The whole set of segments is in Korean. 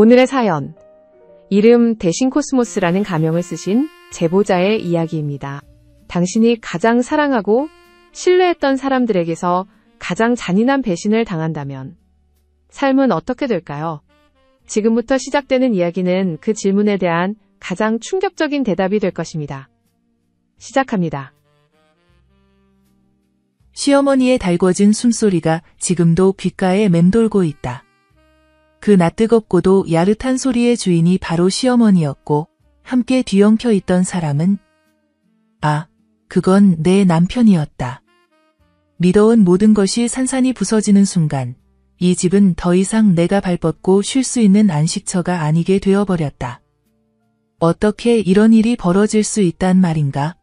오늘의 사연. 이름 대신 코스모스라는 가명을 쓰신 제보자의 이야기입니다. 당신이 가장 사랑하고 신뢰했던 사람들에게서 가장 잔인한 배신을 당한다면 삶은 어떻게 될까요? 지금부터 시작되는 이야기는 그 질문에 대한 가장 충격적인 대답이 될 것입니다. 시작합니다. 시어머니의 달궈진 숨소리가 지금도 귓가에 맴돌고 있다. 그 낯뜨겁고도 야릇한 소리의 주인이 바로 시어머니였고 함께 뒤엉켜 있던 사람은 그건 내 남편이었다. 믿어온 모든 것이 산산이 부서지는 순간 이 집은 더 이상 내가 발뻗고 쉴 수 있는 안식처가 아니게 되어버렸다. 어떻게 이런 일이 벌어질 수 있단 말인가?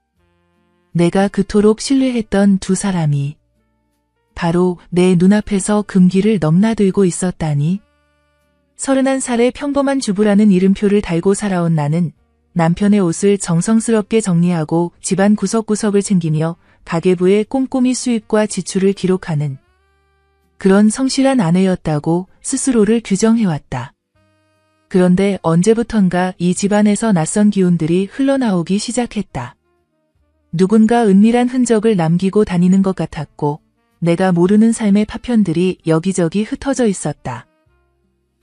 내가 그토록 신뢰했던 두 사람이 바로 내 눈앞에서 금기를 넘나들고 있었다니. 31살의 평범한 주부라는 이름표를 달고 살아온 나는 남편의 옷을 정성스럽게 정리하고 집안 구석구석을 챙기며 가계부의 꼼꼼히 수입과 지출을 기록하는 그런 성실한 아내였다고 스스로를 규정해왔다. 그런데 언제부턴가 이 집안에서 낯선 기운들이 흘러나오기 시작했다. 누군가 은밀한 흔적을 남기고 다니는 것 같았고 내가 모르는 삶의 파편들이 여기저기 흩어져 있었다.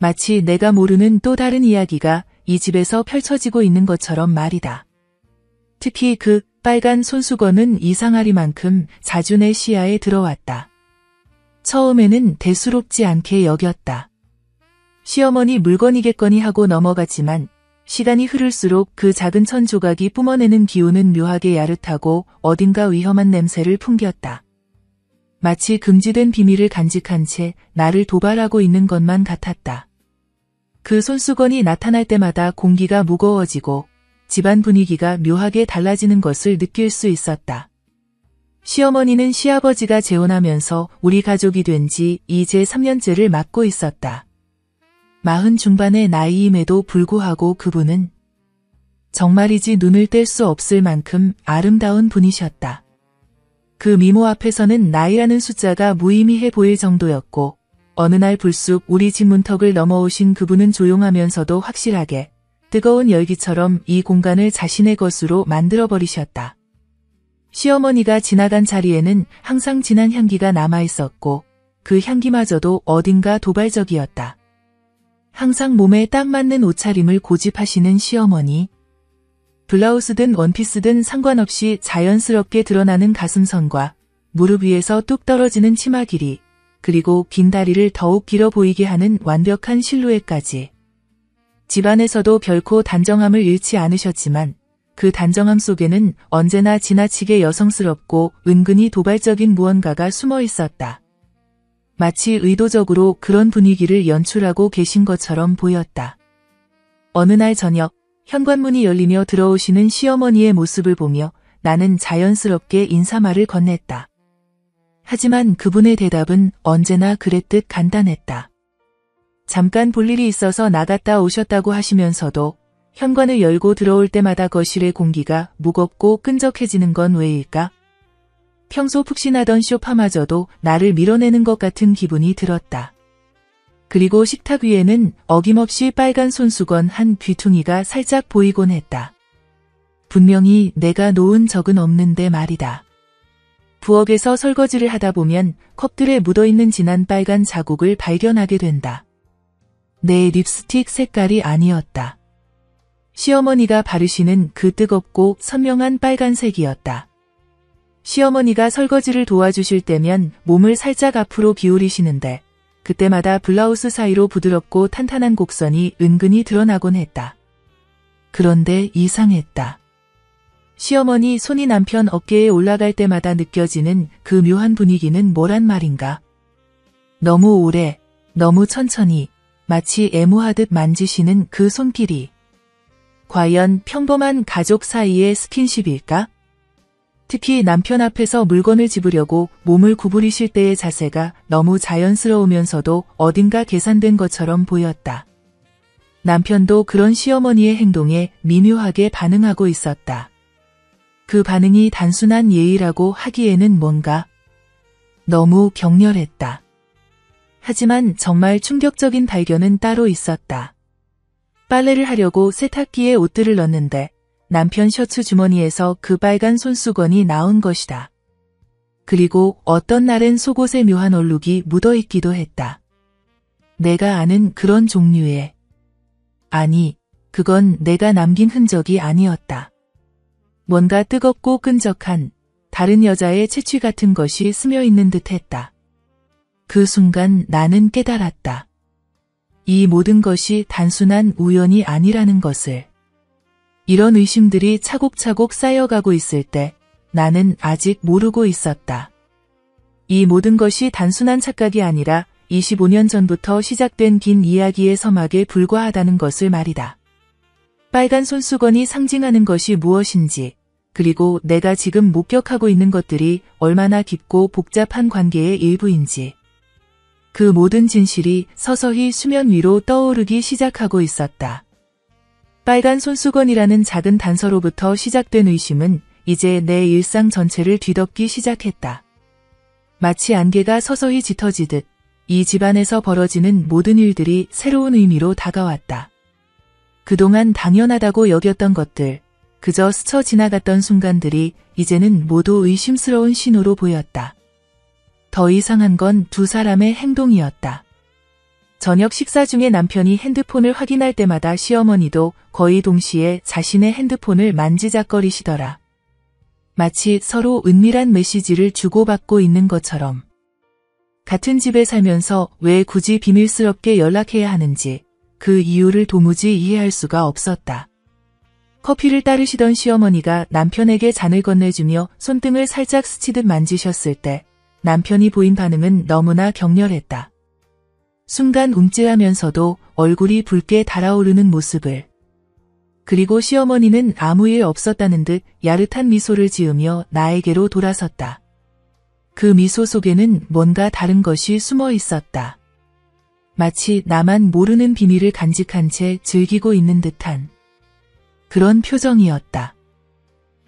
마치 내가 모르는 또 다른 이야기가 이 집에서 펼쳐지고 있는 것처럼 말이다. 특히 그 빨간 손수건은 이상하리만큼 자주 내 시야에 들어왔다. 처음에는 대수롭지 않게 여겼다. 시어머니 물건이겠거니 하고 넘어갔지만 시간이 흐를수록 그 작은 천 조각이 뿜어내는 기운은 묘하게 야릇하고 어딘가 위험한 냄새를 풍겼다. 마치 금지된 비밀을 간직한 채 나를 도발하고 있는 것만 같았다. 그 손수건이 나타날 때마다 공기가 무거워지고 집안 분위기가 묘하게 달라지는 것을 느낄 수 있었다. 시어머니는 시아버지가 재혼하면서 우리 가족이 된 지 이제 3년째를 맞고 있었다. 40 중반의 나이임에도 불구하고 그분은 정말이지 눈을 뗄 수 없을 만큼 아름다운 분이셨다. 그 미모 앞에서는 나이라는 숫자가 무의미해 보일 정도였고 어느 날 불쑥 우리 집 문턱을 넘어오신 그분은 조용하면서도 확실하게 뜨거운 열기처럼 이 공간을 자신의 것으로 만들어버리셨다. 시어머니가 지나간 자리에는 항상 진한 향기가 남아있었고 그 향기마저도 어딘가 도발적이었다. 항상 몸에 딱 맞는 옷차림을 고집하시는 시어머니. 블라우스든 원피스든 상관없이 자연스럽게 드러나는 가슴선과 무릎 위에서 뚝 떨어지는 치마 길이, 그리고 긴 다리를 더욱 길어 보이게 하는 완벽한 실루엣까지. 집안에서도 결코 단정함을 잃지 않으셨지만 그 단정함 속에는 언제나 지나치게 여성스럽고 은근히 도발적인 무언가가 숨어 있었다. 마치 의도적으로 그런 분위기를 연출하고 계신 것처럼 보였다. 어느 날 저녁 현관문이 열리며 들어오시는 시어머니의 모습을 보며 나는 자연스럽게 인사말을 건넸다. 하지만 그분의 대답은 언제나 그랬듯 간단했다. 잠깐 볼 일이 있어서 나갔다 오셨다고 하시면서도 현관을 열고 들어올 때마다 거실의 공기가 무겁고 끈적해지는 건 왜일까? 평소 푹신하던 소파마저도 나를 밀어내는 것 같은 기분이 들었다. 그리고 식탁 위에는 어김없이 빨간 손수건 한 귀퉁이가 살짝 보이곤 했다. 분명히 내가 놓은 적은 없는데 말이다. 부엌에서 설거지를 하다 보면 컵들에 묻어있는 진한 빨간 자국을 발견하게 된다. 내 립스틱 색깔이 아니었다. 시어머니가 바르시는 그 뜨겁고 선명한 빨간색이었다. 시어머니가 설거지를 도와주실 때면 몸을 살짝 앞으로 기울이시는데 그때마다 블라우스 사이로 부드럽고 탄탄한 곡선이 은근히 드러나곤 했다. 그런데 이상했다. 시어머니 손이 남편 어깨에 올라갈 때마다 느껴지는 그 묘한 분위기는 뭐란 말인가? 너무 오래, 너무 천천히, 마치 애무하듯 만지시는 그 손길이. 과연 평범한 가족 사이의 스킨십일까? 특히 남편 앞에서 물건을 집으려고 몸을 구부리실 때의 자세가 너무 자연스러우면서도 어딘가 계산된 것처럼 보였다. 남편도 그런 시어머니의 행동에 미묘하게 반응하고 있었다. 그 반응이 단순한 예의라고 하기에는 뭔가 너무 격렬했다. 하지만 정말 충격적인 발견은 따로 있었다. 빨래를 하려고 세탁기에 옷들을 넣는데 남편 셔츠 주머니에서 그 빨간 손수건이 나온 것이다. 그리고 어떤 날엔 속옷에 묘한 얼룩이 묻어있기도 했다. 내가 아는 그런 종류의. 아니, 그건 내가 남긴 흔적이 아니었다. 뭔가 뜨겁고 끈적한 다른 여자의 채취 같은 것이 스며있는 듯 했다. 그 순간 나는 깨달았다. 이 모든 것이 단순한 우연이 아니라는 것을. 이런 의심들이 차곡차곡 쌓여가고 있을 때 나는 아직 모르고 있었다. 이 모든 것이 단순한 착각이 아니라 25년 전부터 시작된 긴 이야기의 서막에 불과하다는 것을 말이다. 빨간 손수건이 상징하는 것이 무엇인지, 그리고 내가 지금 목격하고 있는 것들이 얼마나 깊고 복잡한 관계의 일부인지. 그 모든 진실이 서서히 수면 위로 떠오르기 시작하고 있었다. 빨간 손수건이라는 작은 단서로부터 시작된 의심은 이제 내 일상 전체를 뒤덮기 시작했다. 마치 안개가 서서히 짙어지듯 이 집안에서 벌어지는 모든 일들이 새로운 의미로 다가왔다. 그동안 당연하다고 여겼던 것들, 그저 스쳐 지나갔던 순간들이 이제는 모두 의심스러운 신호로 보였다. 더 이상한 건 두 사람의 행동이었다. 저녁 식사 중에 남편이 핸드폰을 확인할 때마다 시어머니도 거의 동시에 자신의 핸드폰을 만지작거리시더라. 마치 서로 은밀한 메시지를 주고받고 있는 것처럼. 같은 집에 살면서 왜 굳이 비밀스럽게 연락해야 하는지 그 이유를 도무지 이해할 수가 없었다. 커피를 따르시던 시어머니가 남편에게 잔을 건네주며 손등을 살짝 스치듯 만지셨을 때 남편이 보인 반응은 너무나 격렬했다. 순간 움찔하면서도 얼굴이 붉게 달아오르는 모습을. 그리고 시어머니는 아무 일 없었다는 듯 야릇한 미소를 지으며 나에게로 돌아섰다. 그 미소 속에는 뭔가 다른 것이 숨어 있었다. 마치 나만 모르는 비밀을 간직한 채 즐기고 있는 듯한 그런 표정이었다.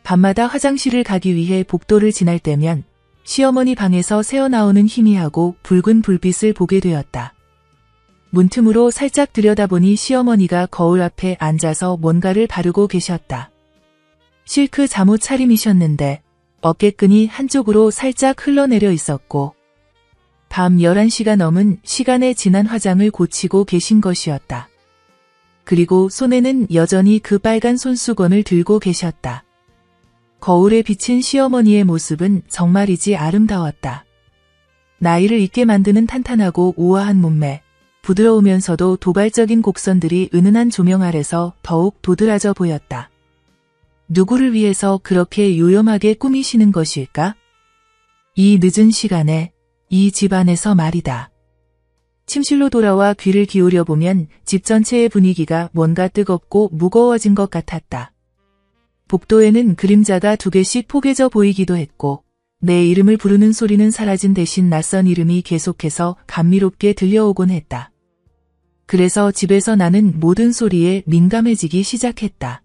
밤마다 화장실을 가기 위해 복도를 지날 때면 시어머니 방에서 새어나오는 희미하고 붉은 불빛을 보게 되었다. 문틈으로 살짝 들여다보니 시어머니가 거울 앞에 앉아서 뭔가를 바르고 계셨다. 실크 잠옷 차림이셨는데 어깨끈이 한쪽으로 살짝 흘러내려 있었고 밤 11시가 넘은 시간의 지난 화장을 고치고 계신 것이었다. 그리고 손에는 여전히 그 빨간 손수건을 들고 계셨다. 거울에 비친 시어머니의 모습은 정말이지 아름다웠다. 나이를 잊게 만드는 탄탄하고 우아한 몸매, 부드러우면서도 도발적인 곡선들이 은은한 조명 아래서 더욱 도드라져 보였다. 누구를 위해서 그렇게 요염하게 꾸미시는 것일까? 이 늦은 시간에 이 집안에서 말이다. 침실로 돌아와 귀를 기울여 보면 집 전체의 분위기가 뭔가 뜨겁고 무거워진 것 같았다. 복도에는 그림자가 2개씩 포개져 보이기도 했고 내 이름을 부르는 소리는 사라진 대신 낯선 이름이 계속해서 감미롭게 들려오곤 했다. 그래서 집에서 나는 모든 소리에 민감해지기 시작했다.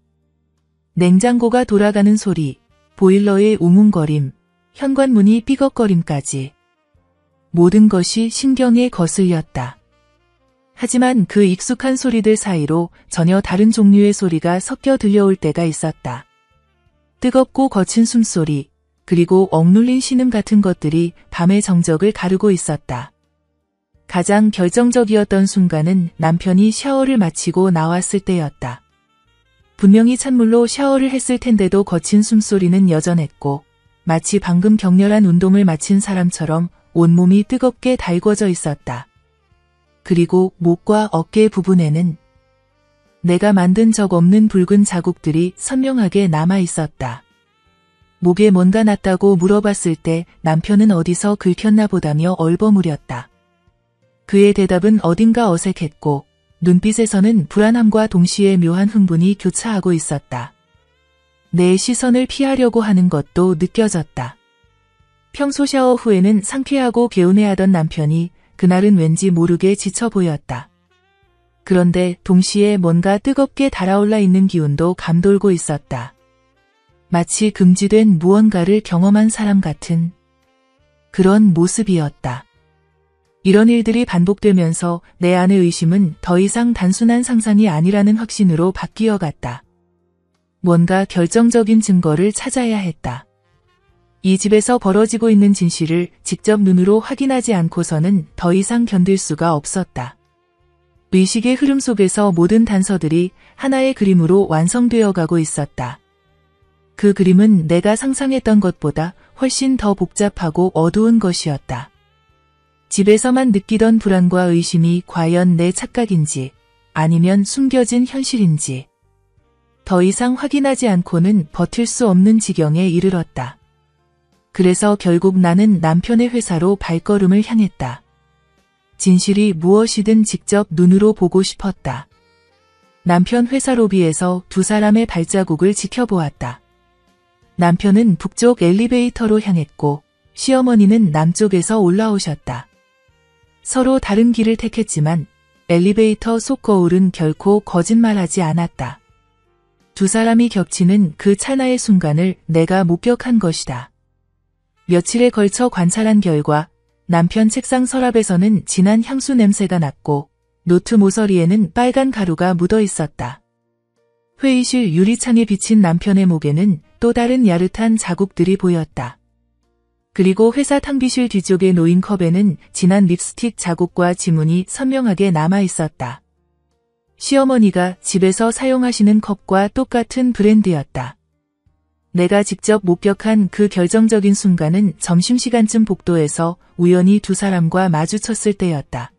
냉장고가 돌아가는 소리, 보일러의 우문거림, 현관문이 삐걱거림까지. 모든 것이 신경에 거슬렸다. 하지만 그 익숙한 소리들 사이로 전혀 다른 종류의 소리가 섞여 들려올 때가 있었다. 뜨겁고 거친 숨소리, 그리고 억눌린 신음 같은 것들이 밤의 정적을 가르고 있었다. 가장 결정적이었던 순간은 남편이 샤워를 마치고 나왔을 때였다. 분명히 찬물로 샤워를 했을 텐데도 거친 숨소리는 여전했고 마치 방금 격렬한 운동을 마친 사람처럼 온몸이 뜨겁게 달궈져 있었다. 그리고 목과 어깨 부분에는 내가 만든 적 없는 붉은 자국들이 선명하게 남아 있었다. 목에 뭔가 났다고 물어봤을 때 남편은 어디서 긁혔나 보다며 얼버무렸다. 그의 대답은 어딘가 어색했고 눈빛에서는 불안함과 동시에 묘한 흥분이 교차하고 있었다. 내 시선을 피하려고 하는 것도 느껴졌다. 평소 샤워 후에는 상쾌하고 개운해하던 남편이 그날은 왠지 모르게 지쳐 보였다. 그런데 동시에 뭔가 뜨겁게 달아올라 있는 기운도 감돌고 있었다. 마치 금지된 무언가를 경험한 사람 같은 그런 모습이었다. 이런 일들이 반복되면서 내 안의 의심은 더 이상 단순한 상상이 아니라는 확신으로 바뀌어 갔다. 뭔가 결정적인 증거를 찾아야 했다. 이 집에서 벌어지고 있는 진실을 직접 눈으로 확인하지 않고서는 더 이상 견딜 수가 없었다. 의식의 흐름 속에서 모든 단서들이 하나의 그림으로 완성되어 가고 있었다. 그 그림은 내가 상상했던 것보다 훨씬 더 복잡하고 어두운 것이었다. 집에서만 느끼던 불안과 의심이 과연 내 착각인지 아니면 숨겨진 현실인지 더 이상 확인하지 않고는 버틸 수 없는 지경에 이르렀다. 그래서 결국 나는 남편의 회사로 발걸음을 향했다. 진실이 무엇이든 직접 눈으로 보고 싶었다. 남편 회사 로비에서 두 사람의 발자국을 지켜보았다. 남편은 북쪽 엘리베이터로 향했고 시어머니는 남쪽에서 올라오셨다. 서로 다른 길을 택했지만 엘리베이터 속 거울은 결코 거짓말하지 않았다. 두 사람이 겹치는 그 찰나의 순간을 내가 목격한 것이다. 며칠에 걸쳐 관찰한 결과 남편 책상 서랍에서는 진한 향수 냄새가 났고 노트 모서리에는 빨간 가루가 묻어 있었다. 회의실 유리창에 비친 남편의 목에는 또 다른 야릇한 자국들이 보였다. 그리고 회사 탕비실 뒤쪽에 놓인 컵에는 진한 립스틱 자국과 지문이 선명하게 남아 있었다. 시어머니가 집에서 사용하시는 컵과 똑같은 브랜드였다. 내가 직접 목격한 그 결정적인 순간은 점심시간쯤 복도에서 우연히 두 사람과 마주쳤을 때였다.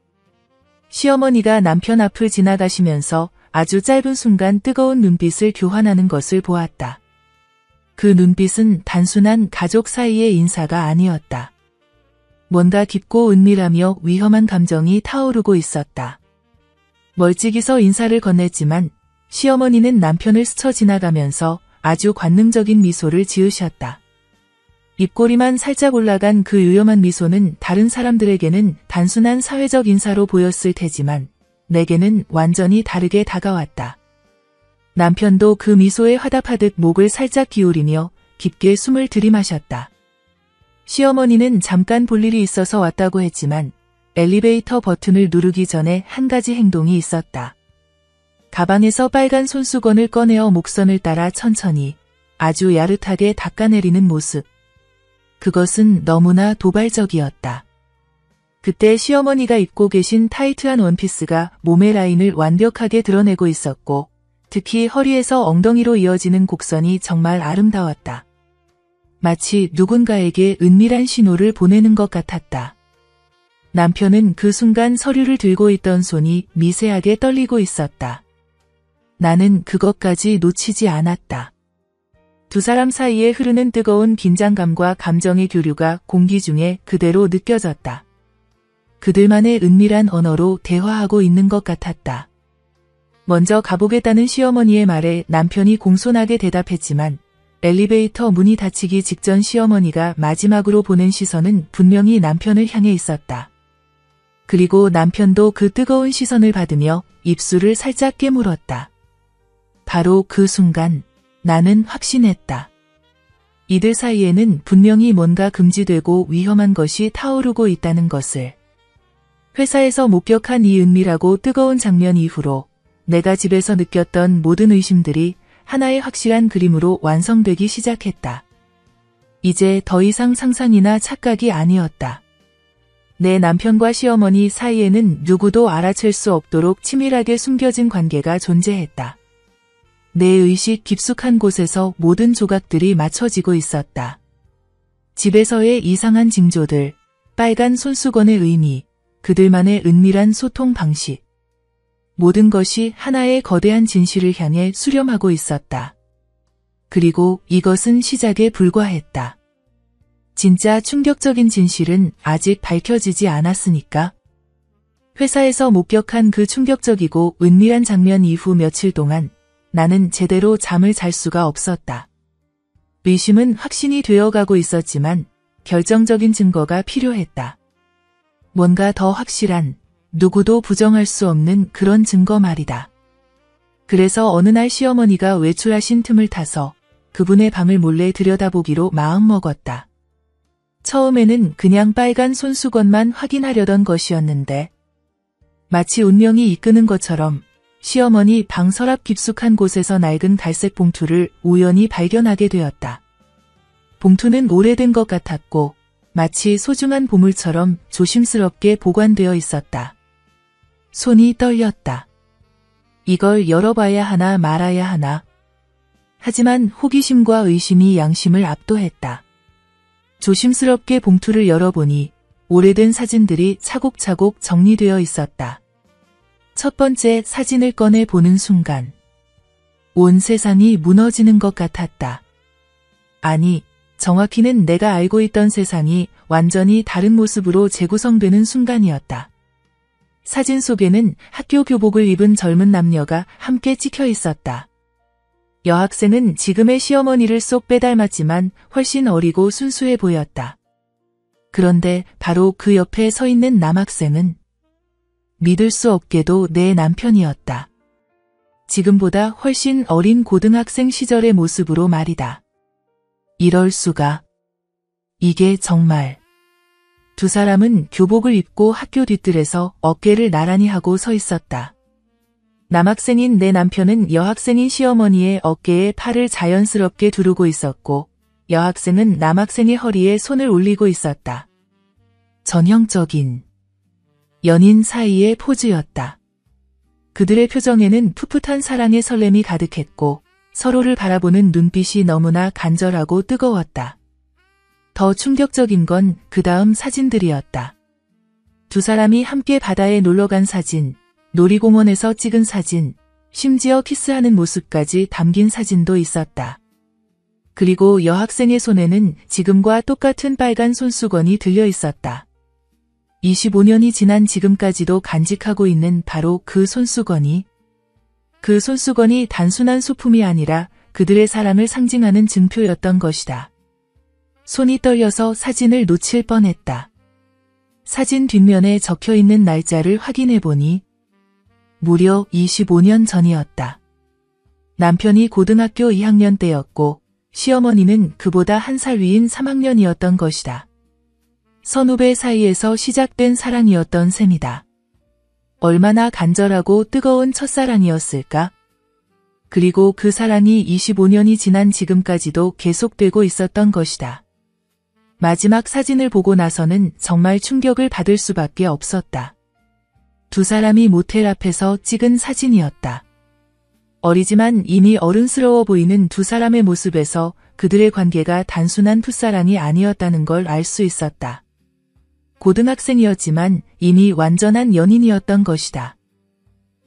시어머니가 남편 앞을 지나가시면서 아주 짧은 순간 뜨거운 눈빛을 교환하는 것을 보았다. 그 눈빛은 단순한 가족 사이의 인사가 아니었다. 뭔가 깊고 은밀하며 위험한 감정이 타오르고 있었다. 멀찍이서 인사를 건넸지만 시어머니는 남편을 스쳐 지나가면서 아주 관능적인 미소를 지으셨다. 입꼬리만 살짝 올라간 그 유염한 미소는 다른 사람들에게는 단순한 사회적 인사로 보였을 테지만 내게는 완전히 다르게 다가왔다. 남편도 그 미소에 화답하듯 목을 살짝 기울이며 깊게 숨을 들이마셨다. 시어머니는 잠깐 볼 일이 있어서 왔다고 했지만 엘리베이터 버튼을 누르기 전에 한 가지 행동이 있었다. 가방에서 빨간 손수건을 꺼내어 목선을 따라 천천히 아주 야릇하게 닦아내리는 모습. 그것은 너무나 도발적이었다. 그때 시어머니가 입고 계신 타이트한 원피스가 몸의 라인을 완벽하게 드러내고 있었고 특히 허리에서 엉덩이로 이어지는 곡선이 정말 아름다웠다. 마치 누군가에게 은밀한 신호를 보내는 것 같았다. 남편은 그 순간 서류를 들고 있던 손이 미세하게 떨리고 있었다. 나는 그것까지 놓치지 않았다. 두 사람 사이에 흐르는 뜨거운 긴장감과 감정의 교류가 공기 중에 그대로 느껴졌다. 그들만의 은밀한 언어로 대화하고 있는 것 같았다. 먼저 가보겠다는 시어머니의 말에 남편이 공손하게 대답했지만 엘리베이터 문이 닫히기 직전 시어머니가 마지막으로 보낸 시선은 분명히 남편을 향해 있었다. 그리고 남편도 그 뜨거운 시선을 받으며 입술을 살짝 깨물었다. 바로 그 순간 나는 확신했다. 이들 사이에는 분명히 뭔가 금지되고 위험한 것이 타오르고 있다는 것을. 회사에서 목격한 이 은밀하고 뜨거운 장면 이후로 내가 집에서 느꼈던 모든 의심들이 하나의 확실한 그림으로 완성되기 시작했다. 이제 더 이상 상상이나 착각이 아니었다. 내 남편과 시어머니 사이에는 누구도 알아챌 수 없도록 치밀하게 숨겨진 관계가 존재했다. 내 의식 깊숙한 곳에서 모든 조각들이 맞춰지고 있었다. 집에서의 이상한 징조들, 빨간 손수건의 의미, 그들만의 은밀한 소통 방식. 모든 것이 하나의 거대한 진실을 향해 수렴하고 있었다. 그리고 이것은 시작에 불과했다. 진짜 충격적인 진실은 아직 밝혀지지 않았으니까. 회사에서 목격한 그 충격적이고 은밀한 장면 이후 며칠 동안 나는 제대로 잠을 잘 수가 없었다. 의심은 확신이 되어가고 있었지만 결정적인 증거가 필요했다. 뭔가 더 확실한, 누구도 부정할 수 없는 그런 증거 말이다. 그래서 어느 날 시어머니가 외출하신 틈을 타서 그분의 방을 몰래 들여다보기로 마음먹었다. 처음에는 그냥 빨간 손수건만 확인하려던 것이었는데 마치 운명이 이끄는 것처럼 시어머니 방 서랍 깊숙한 곳에서 낡은 갈색 봉투를 우연히 발견하게 되었다. 봉투는 오래된 것 같았고 마치 소중한 보물처럼 조심스럽게 보관되어 있었다. 손이 떨렸다. 이걸 열어봐야 하나 말아야 하나. 하지만 호기심과 의심이 양심을 압도했다. 조심스럽게 봉투를 열어보니 오래된 사진들이 차곡차곡 정리되어 있었다. 첫 번째 사진을 꺼내 보는 순간 온 세상이 무너지는 것 같았다. 아니, 정확히는 내가 알고 있던 세상이 완전히 다른 모습으로 재구성되는 순간이었다. 사진 속에는 학교 교복을 입은 젊은 남녀가 함께 찍혀 있었다. 여학생은 지금의 시어머니를 쏙 빼닮았지만 훨씬 어리고 순수해 보였다. 그런데 바로 그 옆에 서 있는 남학생은 믿을 수 없게도 내 남편이었다. 지금보다 훨씬 어린 고등학생 시절의 모습으로 말이다. 이럴 수가. 이게 정말. 두 사람은 교복을 입고 학교 뒤뜰에서 어깨를 나란히 하고 서 있었다. 남학생인 내 남편은 여학생인 시어머니의 어깨에 팔을 자연스럽게 두르고 있었고 여학생은 남학생의 허리에 손을 올리고 있었다. 전형적인 연인 사이의 포즈였다. 그들의 표정에는 풋풋한 사랑의 설렘이 가득했고 서로를 바라보는 눈빛이 너무나 간절하고 뜨거웠다. 더 충격적인 건 그 다음 사진들이었다. 두 사람이 함께 바다에 놀러간 사진, 놀이공원에서 찍은 사진, 심지어 키스하는 모습까지 담긴 사진도 있었다. 그리고 여학생의 손에는 지금과 똑같은 빨간 손수건이 들려 있었다. 25년이 지난 지금까지도 간직하고 있는 바로 그 손수건이 단순한 소품이 아니라 그들의 사랑을 상징하는 증표였던 것이다. 손이 떨려서 사진을 놓칠 뻔했다. 사진 뒷면에 적혀있는 날짜를 확인해보니 무려 25년 전이었다. 남편이 고등학교 2학년 때였고 시어머니는 그보다 한 살 위인 3학년이었던 것이다. 선후배 사이에서 시작된 사랑이었던 셈이다. 얼마나 간절하고 뜨거운 첫사랑이었을까? 그리고 그 사랑이 25년이 지난 지금까지도 계속되고 있었던 것이다. 마지막 사진을 보고 나서는 정말 충격을 받을 수밖에 없었다. 두 사람이 모텔 앞에서 찍은 사진이었다. 어리지만 이미 어른스러워 보이는 두 사람의 모습에서 그들의 관계가 단순한 풋사랑이 아니었다는 걸 알 수 있었다. 고등학생이었지만 이미 완전한 연인이었던 것이다.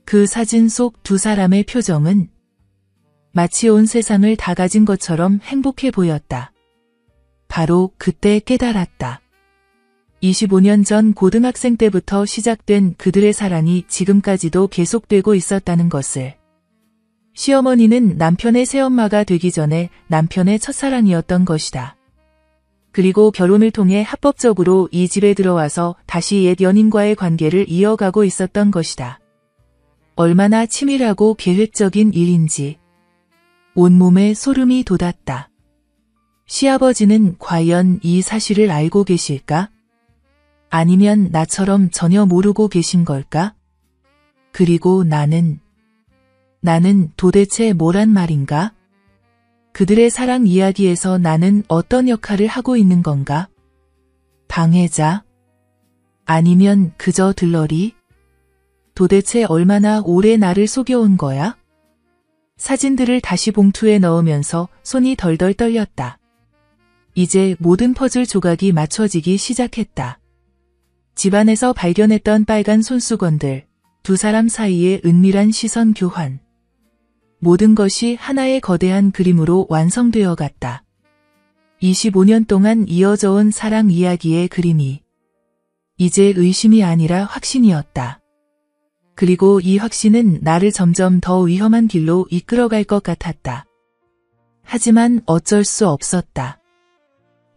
그 사진 속 두 사람의 표정은 마치 온 세상을 다 가진 것처럼 행복해 보였다. 바로 그때 깨달았다. 25년 전 고등학생 때부터 시작된 그들의 사랑이 지금까지도 계속되고 있었다는 것을. 시어머니는 남편의 새엄마가 되기 전에 남편의 첫사랑이었던 것이다. 그리고 결혼을 통해 합법적으로 이 집에 들어와서 다시 옛 연인과의 관계를 이어가고 있었던 것이다. 얼마나 치밀하고 계획적인 일인지 온몸에 소름이 돋았다. 시아버지는 과연 이 사실을 알고 계실까? 아니면 나처럼 전혀 모르고 계신 걸까? 그리고 나는 도대체 뭐란 말인가? 그들의 사랑 이야기에서 나는 어떤 역할을 하고 있는 건가? 방해자? 아니면 그저 들러리? 도대체 얼마나 오래 나를 속여온 거야? 사진들을 다시 봉투에 넣으면서 손이 덜덜 떨렸다. 이제 모든 퍼즐 조각이 맞춰지기 시작했다. 집안에서 발견했던 빨간 손수건들, 두 사람 사이의 은밀한 시선 교환. 모든 것이 하나의 거대한 그림으로 완성되어 갔다. 25년 동안 이어져 온 사랑 이야기의 그림이 이제 의심이 아니라 확신이었다. 그리고 이 확신은 나를 점점 더 위험한 길로 이끌어갈 것 같았다. 하지만 어쩔 수 없었다.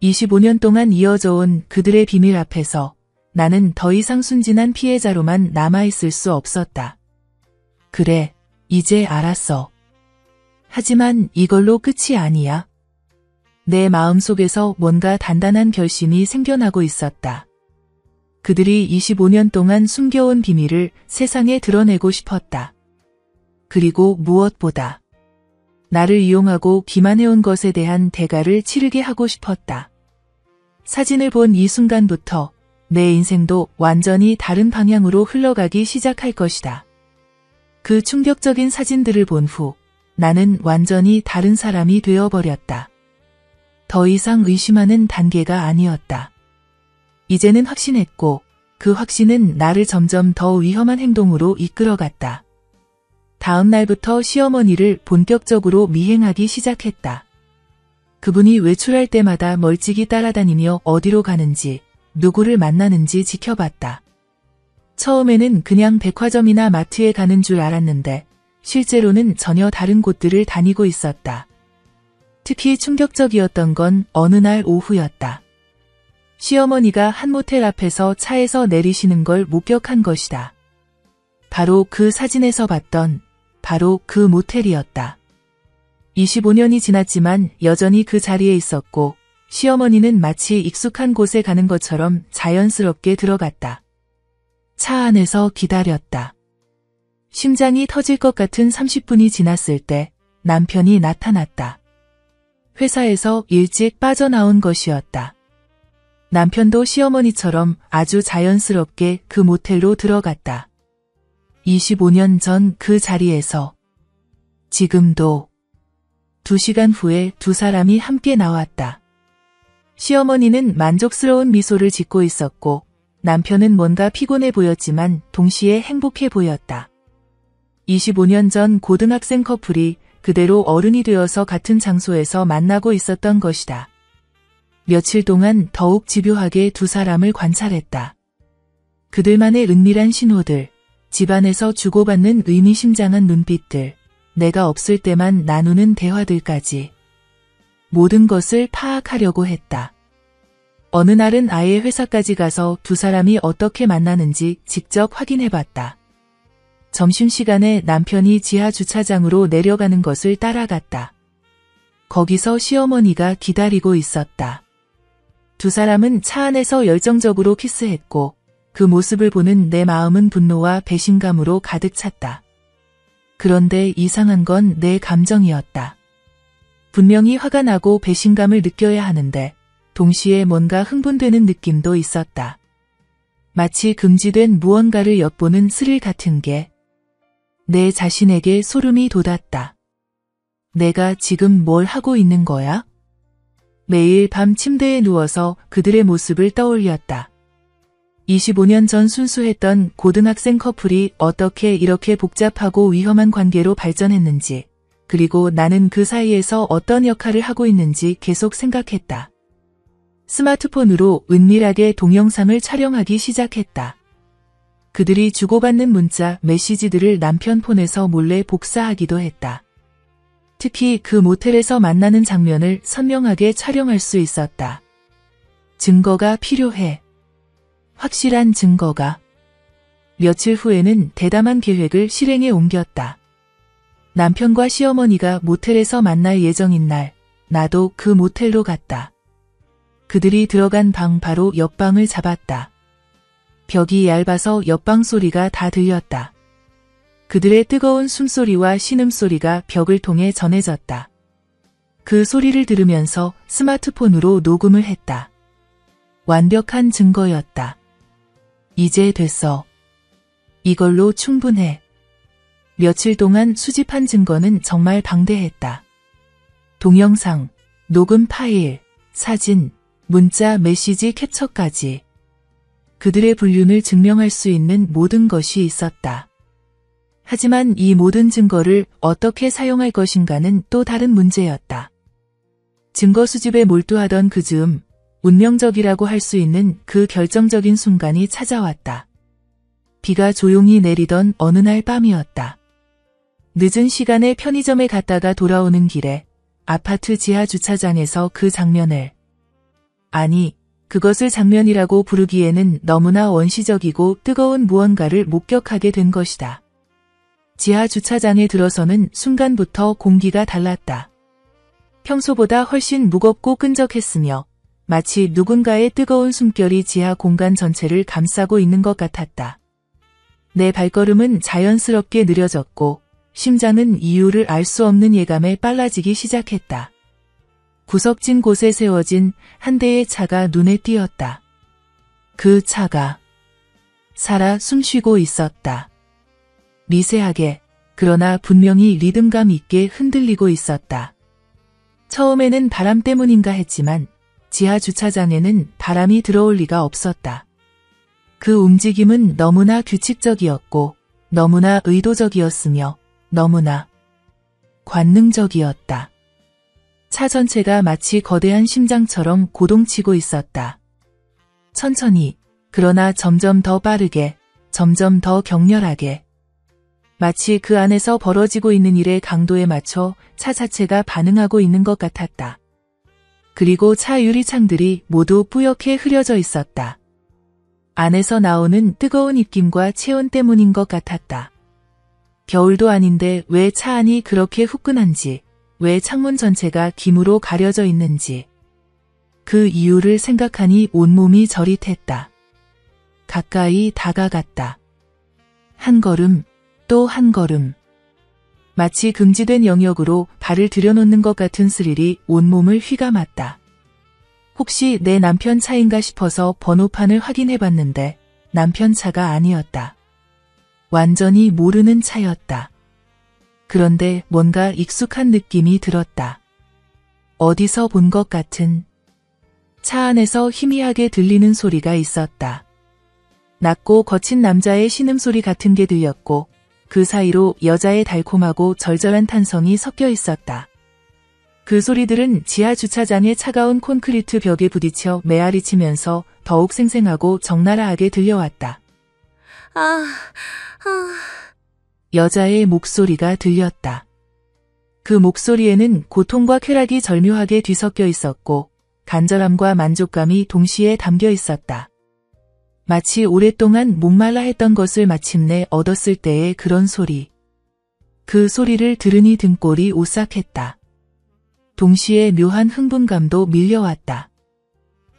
25년 동안 이어져 온 그들의 비밀 앞에서 나는 더 이상 순진한 피해자로만 남아있을 수 없었다. 그래, 이제 알았어. 하지만 이걸로 끝이 아니야. 내 마음속에서 뭔가 단단한 결심이 생겨나고 있었다. 그들이 25년 동안 숨겨온 비밀을 세상에 드러내고 싶었다. 그리고 무엇보다 나를 이용하고 기만해온 것에 대한 대가를 치르게 하고 싶었다. 사진을 본 이 순간부터 내 인생도 완전히 다른 방향으로 흘러가기 시작할 것이다. 그 충격적인 사진들을 본 후 나는 완전히 다른 사람이 되어버렸다. 더 이상 의심하는 단계가 아니었다. 이제는 확신했고 그 확신은 나를 점점 더 위험한 행동으로 이끌어갔다. 다음 날부터 시어머니를 본격적으로 미행하기 시작했다. 그분이 외출할 때마다 멀찍이 따라다니며 어디로 가는지, 누구를 만나는지 지켜봤다. 처음에는 그냥 백화점이나 마트에 가는 줄 알았는데 실제로는 전혀 다른 곳들을 다니고 있었다. 특히 충격적이었던 건 어느 날 오후였다. 시어머니가 한 모텔 앞에서 차에서 내리시는 걸 목격한 것이다. 바로 그 사진에서 봤던 바로 그 모텔이었다. 25년이 지났지만 여전히 그 자리에 있었고 시어머니는 마치 익숙한 곳에 가는 것처럼 자연스럽게 들어갔다. 차 안에서 기다렸다. 심장이 터질 것 같은 30분이 지났을 때 남편이 나타났다. 회사에서 일찍 빠져나온 것이었다. 남편도 시어머니처럼 아주 자연스럽게 그 모텔로 들어갔다. 25년 전 그 자리에서 지금도 2시간 후에 두 사람이 함께 나왔다. 시어머니는 만족스러운 미소를 짓고 있었고 남편은 뭔가 피곤해 보였지만 동시에 행복해 보였다. 25년 전 고등학생 커플이 그대로 어른이 되어서 같은 장소에서 만나고 있었던 것이다. 며칠 동안 더욱 집요하게 두 사람을 관찰했다. 그들만의 은밀한 신호들, 집안에서 주고받는 의미심장한 눈빛들, 내가 없을 때만 나누는 대화들까지 모든 것을 파악하려고 했다. 어느 날은 아예 회사까지 가서 두 사람이 어떻게 만나는지 직접 확인해봤다. 점심시간에 남편이 지하 주차장으로 내려가는 것을 따라갔다. 거기서 시어머니가 기다리고 있었다. 두 사람은 차 안에서 열정적으로 키스했고 그 모습을 보는 내 마음은 분노와 배신감으로 가득 찼다. 그런데 이상한 건 내 감정이었다. 분명히 화가 나고 배신감을 느껴야 하는데 동시에 뭔가 흥분되는 느낌도 있었다. 마치 금지된 무언가를 엿보는 스릴 같은 게 내 자신에게 소름이 돋았다. 내가 지금 뭘 하고 있는 거야? 매일 밤 침대에 누워서 그들의 모습을 떠올렸다. 25년 전 순수했던 고등학생 커플이 어떻게 이렇게 복잡하고 위험한 관계로 발전했는지, 그리고 나는 그 사이에서 어떤 역할을 하고 있는지 계속 생각했다. 스마트폰으로 은밀하게 동영상을 촬영하기 시작했다. 그들이 주고받는 문자, 메시지들을 남편 폰에서 몰래 복사하기도 했다. 특히 그 모텔에서 만나는 장면을 선명하게 촬영할 수 있었다. 증거가 필요해. 확실한 증거가. 며칠 후에는 대담한 계획을 실행에 옮겼다. 남편과 시어머니가 모텔에서 만날 예정인 날, 나도 그 모텔로 갔다. 그들이 들어간 방 바로 옆방을 잡았다. 벽이 얇아서 옆방 소리가 다 들렸다. 그들의 뜨거운 숨소리와 신음소리가 벽을 통해 전해졌다. 그 소리를 들으면서 스마트폰으로 녹음을 했다. 완벽한 증거였다. 이제 됐어. 이걸로 충분해. 며칠 동안 수집한 증거는 정말 방대했다. 동영상, 녹음 파일, 사진, 문자, 메시지 캡처까지. 그들의 불륜을 증명할 수 있는 모든 것이 있었다. 하지만 이 모든 증거를 어떻게 사용할 것인가는 또 다른 문제였다. 증거 수집에 몰두하던 그 즈음, 운명적이라고 할 수 있는 그 결정적인 순간이 찾아왔다. 비가 조용히 내리던 어느 날 밤이었다. 늦은 시간에 편의점에 갔다가 돌아오는 길에 아파트 지하 주차장에서 그 장면을, 아니, 그것을 장면이라고 부르기에는 너무나 원시적이고 뜨거운 무언가를 목격하게 된 것이다. 지하 주차장에 들어서는 순간부터 공기가 달랐다. 평소보다 훨씬 무겁고 끈적했으며 마치 누군가의 뜨거운 숨결이 지하 공간 전체를 감싸고 있는 것 같았다. 내 발걸음은 자연스럽게 느려졌고 심장은 이유를 알 수 없는 예감에 빨라지기 시작했다. 구석진 곳에 세워진 한 대의 차가 눈에 띄었다. 그 차가 살아 숨쉬고 있었다. 미세하게, 그러나 분명히 리듬감 있게 흔들리고 있었다. 처음에는 바람 때문인가 했지만 지하 주차장에는 바람이 들어올 리가 없었다. 그 움직임은 너무나 규칙적이었고 너무나 의도적이었으며 너무나 관능적이었다. 차 전체가 마치 거대한 심장처럼 고동치고 있었다. 천천히, 그러나 점점 더 빠르게, 점점 더 격렬하게. 마치 그 안에서 벌어지고 있는 일의 강도에 맞춰 차 자체가 반응하고 있는 것 같았다. 그리고 차 유리창들이 모두 뿌옇게 흐려져 있었다. 안에서 나오는 뜨거운 입김과 체온 때문인 것 같았다. 겨울도 아닌데 왜 차 안이 그렇게 후끈한지, 왜 창문 전체가 김으로 가려져 있는지. 그 이유를 생각하니 온몸이 저릿했다. 가까이 다가갔다. 한 걸음, 또 한 걸음. 마치 금지된 영역으로 발을 들여놓는 것 같은 스릴이 온몸을 휘감았다. 혹시 내 남편 차인가 싶어서 번호판을 확인해봤는데 남편 차가 아니었다. 완전히 모르는 차였다. 그런데 뭔가 익숙한 느낌이 들었다. 어디서 본 것 같은. 차 안에서 희미하게 들리는 소리가 있었다. 낮고 거친 남자의 신음소리 같은 게 들렸고 그 사이로 여자의 달콤하고 절절한 탄성이 섞여 있었다. 그 소리들은 지하 주차장의 차가운 콘크리트 벽에 부딪혀 메아리치면서 더욱 생생하고 적나라하게 들려왔다. 여자의 목소리가 들렸다. 그 목소리에는 고통과 쾌락이 절묘하게 뒤섞여 있었고 간절함과 만족감이 동시에 담겨 있었다. 마치 오랫동안 목말라 했던 것을 마침내 얻었을 때의 그런 소리. 그 소리를 들으니 등골이 오싹했다. 동시에 묘한 흥분감도 밀려왔다.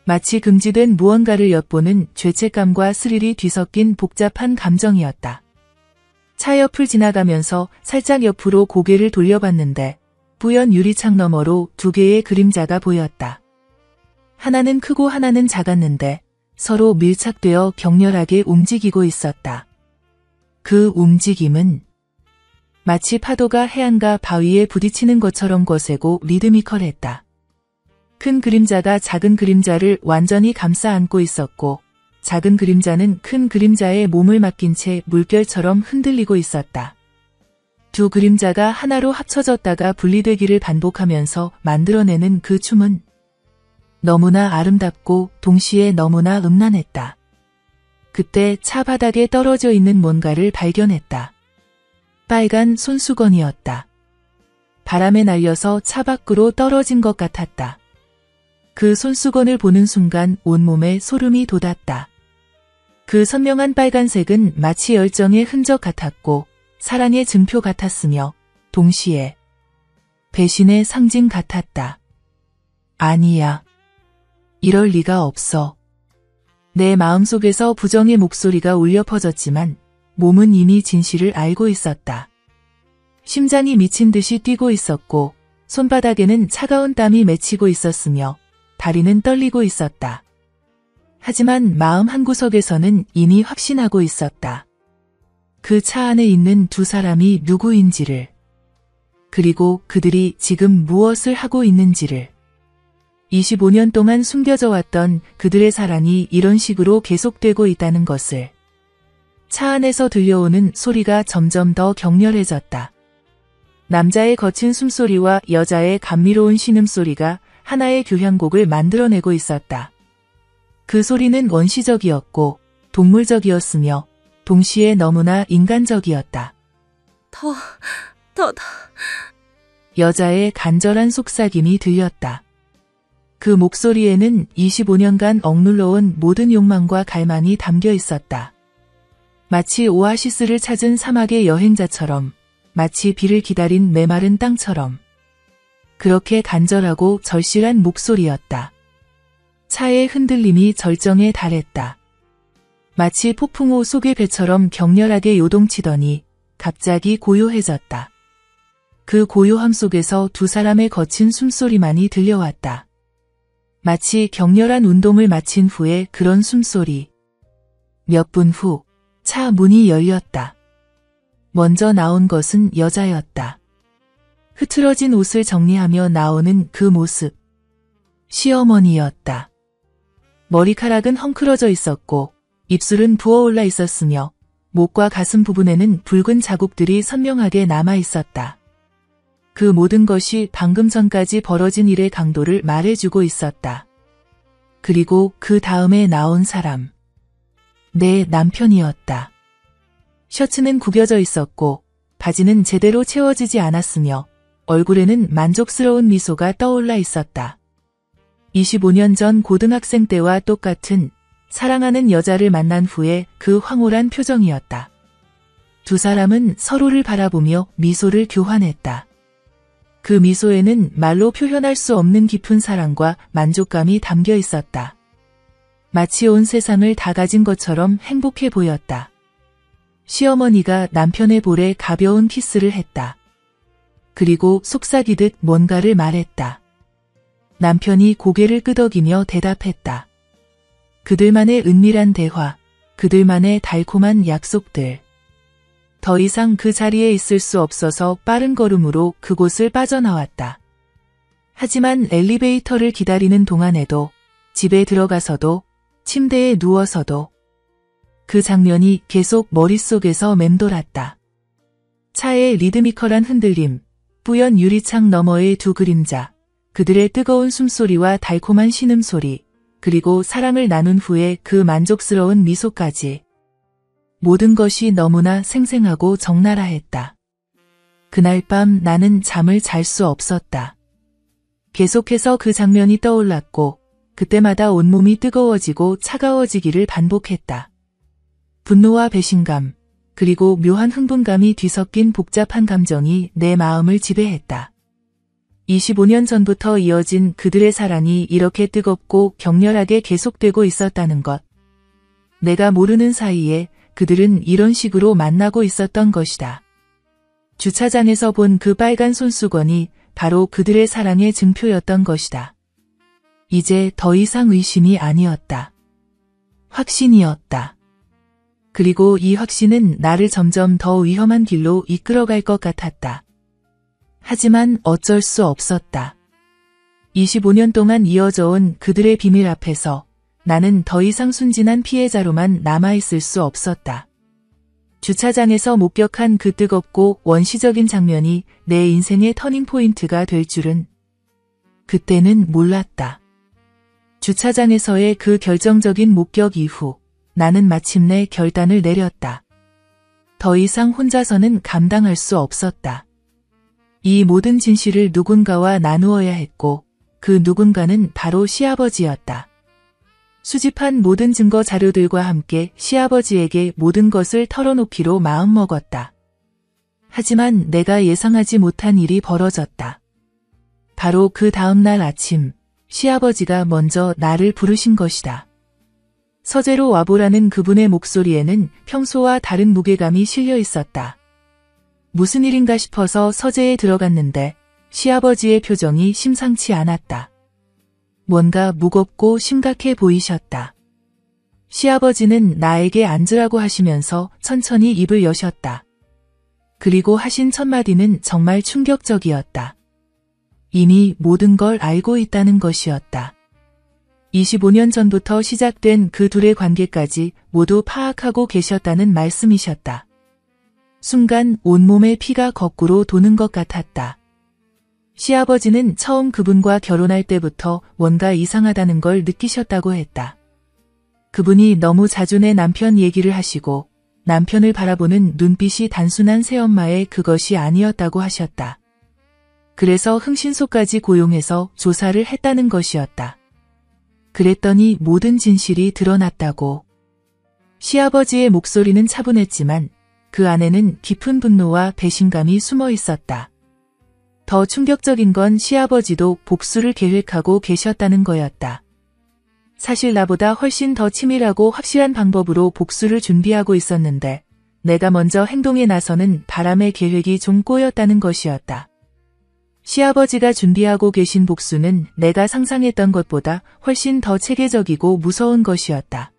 마치 금지된 무언가를 엿보는 죄책감과 스릴이 뒤섞인 복잡한 감정이었다. 차 옆을 지나가면서 살짝 옆으로 고개를 돌려봤는데 뿌연 유리창 너머로 두 개의 그림자가 보였다. 하나는 크고 하나는 작았는데 서로 밀착되어 격렬하게 움직이고 있었다. 그 움직임은 마치 파도가 해안가 바위에 부딪히는 것처럼 거세고 리드미컬했다. 큰 그림자가 작은 그림자를 완전히 감싸 안고 있었고 작은 그림자는 큰 그림자의 몸을 맡긴 채 물결처럼 흔들리고 있었다. 두 그림자가 하나로 합쳐졌다가 분리되기를 반복하면서 만들어내는 그 춤은 너무나 아름답고 동시에 너무나 음란했다. 그때 차 바닥에 떨어져 있는 뭔가를 발견했다. 빨간 손수건이었다. 바람에 날려서 차 밖으로 떨어진 것 같았다. 그 손수건을 보는 순간 온몸에 소름이 돋았다. 그 선명한 빨간색은 마치 열정의 흔적 같았고 사랑의 증표 같았으며 동시에 배신의 상징 같았다. 아니야. 이럴 리가 없어. 내 마음속에서 부정의 목소리가 울려 퍼졌지만 몸은 이미 진실을 알고 있었다. 심장이 미친 듯이 뛰고 있었고 손바닥에는 차가운 땀이 맺히고 있었으며 다리는 떨리고 있었다. 하지만 마음 한구석에서는 이미 확신하고 있었다. 그 차 안에 있는 두 사람이 누구인지를, 그리고 그들이 지금 무엇을 하고 있는지를. 25년 동안 숨겨져 왔던 그들의 사랑이 이런 식으로 계속되고 있다는 것을. 차 안에서 들려오는 소리가 점점 더 격렬해졌다. 남자의 거친 숨소리와 여자의 감미로운 신음소리가 하나의 교향곡을 만들어내고 있었다. 그 소리는 원시적이었고 동물적이었으며 동시에 너무나 인간적이었다. 더. 여자의 간절한 속삭임이 들렸다. 그 목소리에는 25년간 억눌러온 모든 욕망과 갈망이 담겨 있었다. 마치 오아시스를 찾은 사막의 여행자처럼, 마치 비를 기다린 메마른 땅처럼. 그렇게 간절하고 절실한 목소리였다. 차의 흔들림이 절정에 달했다. 마치 폭풍우 속의 배처럼 격렬하게 요동치더니 갑자기 고요해졌다. 그 고요함 속에서 두 사람의 거친 숨소리만이 들려왔다. 마치 격렬한 운동을 마친 후에 그런 숨소리. 몇 분 후 차 문이 열렸다. 먼저 나온 것은 여자였다. 흐트러진 옷을 정리하며 나오는 그 모습. 시어머니였다. 머리카락은 헝클어져 있었고 입술은 부어올라 있었으며 목과 가슴 부분에는 붉은 자국들이 선명하게 남아 있었다. 그 모든 것이 방금 전까지 벌어진 일의 강도를 말해주고 있었다. 그리고 그 다음에 나온 사람. 내 남편이었다. 셔츠는 구겨져 있었고 바지는 제대로 채워지지 않았으며 얼굴에는 만족스러운 미소가 떠올라 있었다. 25년 전 고등학생 때와 똑같은 사랑하는 여자를 만난 후에 그 황홀한 표정이었다. 두 사람은 서로를 바라보며 미소를 교환했다. 그 미소에는 말로 표현할 수 없는 깊은 사랑과 만족감이 담겨 있었다. 마치 온 세상을 다 가진 것처럼 행복해 보였다. 시어머니가 남편의 볼에 가벼운 키스를 했다. 그리고 속삭이듯 뭔가를 말했다. 남편이 고개를 끄덕이며 대답했다. 그들만의 은밀한 대화, 그들만의 달콤한 약속들. 더 이상 그 자리에 있을 수 없어서 빠른 걸음으로 그곳을 빠져나왔다. 하지만 엘리베이터를 기다리는 동안에도, 집에 들어가서도, 침대에 누워서도 그 장면이 계속 머릿속에서 맴돌았다. 차의 리드미컬한 흔들림, 뿌연 유리창 너머의 두 그림자, 그들의 뜨거운 숨소리와 달콤한 신음소리, 그리고 사랑을 나눈 후에 그 만족스러운 미소까지. 모든 것이 너무나 생생하고 적나라했다. 그날 밤 나는 잠을 잘 수 없었다. 계속해서 그 장면이 떠올랐고 그때마다 온몸이 뜨거워지고 차가워지기를 반복했다. 분노와 배신감, 그리고 묘한 흥분감이 뒤섞인 복잡한 감정이 내 마음을 지배했다. 25년 전부터 이어진 그들의 사랑이 이렇게 뜨겁고 격렬하게 계속되고 있었다는 것. 내가 모르는 사이에 그들은 이런 식으로 만나고 있었던 것이다. 주차장에서 본 그 빨간 손수건이 바로 그들의 사랑의 증표였던 것이다. 이제 더 이상 의심이 아니었다. 확신이었다. 그리고 이 확신은 나를 점점 더 위험한 길로 이끌어갈 것 같았다. 하지만 어쩔 수 없었다. 25년 동안 이어져 온 그들의 비밀 앞에서 나는 더 이상 순진한 피해자로만 남아있을 수 없었다. 주차장에서 목격한 그 뜨겁고 원시적인 장면이 내 인생의 터닝포인트가 될 줄은 그때는 몰랐다. 주차장에서의 그 결정적인 목격 이후 나는 마침내 결단을 내렸다. 더 이상 혼자서는 감당할 수 없었다. 이 모든 진실을 누군가와 나누어야 했고 그 누군가는 바로 시아버지였다. 수집한 모든 증거 자료들과 함께 시아버지에게 모든 것을 털어놓기로 마음먹었다. 하지만 내가 예상하지 못한 일이 벌어졌다. 바로 그 다음 날 아침 시아버지가 먼저 나를 부르신 것이다. 서재로 와보라는 그분의 목소리에는 평소와 다른 무게감이 실려 있었다. 무슨 일인가 싶어서 서재에 들어갔는데 시아버지의 표정이 심상치 않았다. 뭔가 무겁고 심각해 보이셨다. 시아버지는 나에게 앉으라고 하시면서 천천히 입을 여셨다. 그리고 하신 첫 마디는 정말 충격적이었다. 이미 모든 걸 알고 있다는 것이었다. 25년 전부터 시작된 그 둘의 관계까지 모두 파악하고 계셨다는 말씀이셨다. 순간 온몸의 피가 거꾸로 도는 것 같았다. 시아버지는 처음 그분과 결혼할 때부터 뭔가 이상하다는 걸 느끼셨다고 했다. 그분이 너무 자주 내 남편 얘기를 하시고 남편을 바라보는 눈빛이 단순한 새엄마의 그것이 아니었다고 하셨다. 그래서 흥신소까지 고용해서 조사를 했다는 것이었다. 그랬더니 모든 진실이 드러났다고. 시아버지의 목소리는 차분했지만 그 안에는 깊은 분노와 배신감이 숨어 있었다. 더 충격적인 건 시아버지도 복수를 계획하고 계셨다는 거였다. 사실 나보다 훨씬 더 치밀하고 확실한 방법으로 복수를 준비하고 있었는데 내가 먼저 행동에 나서는 바람의 계획이 좀 꼬였다는 것이었다. 시아버지가 준비하고 계신 복수는 내가 상상했던 것보다 훨씬 더 체계적이고 무서운 것이었다.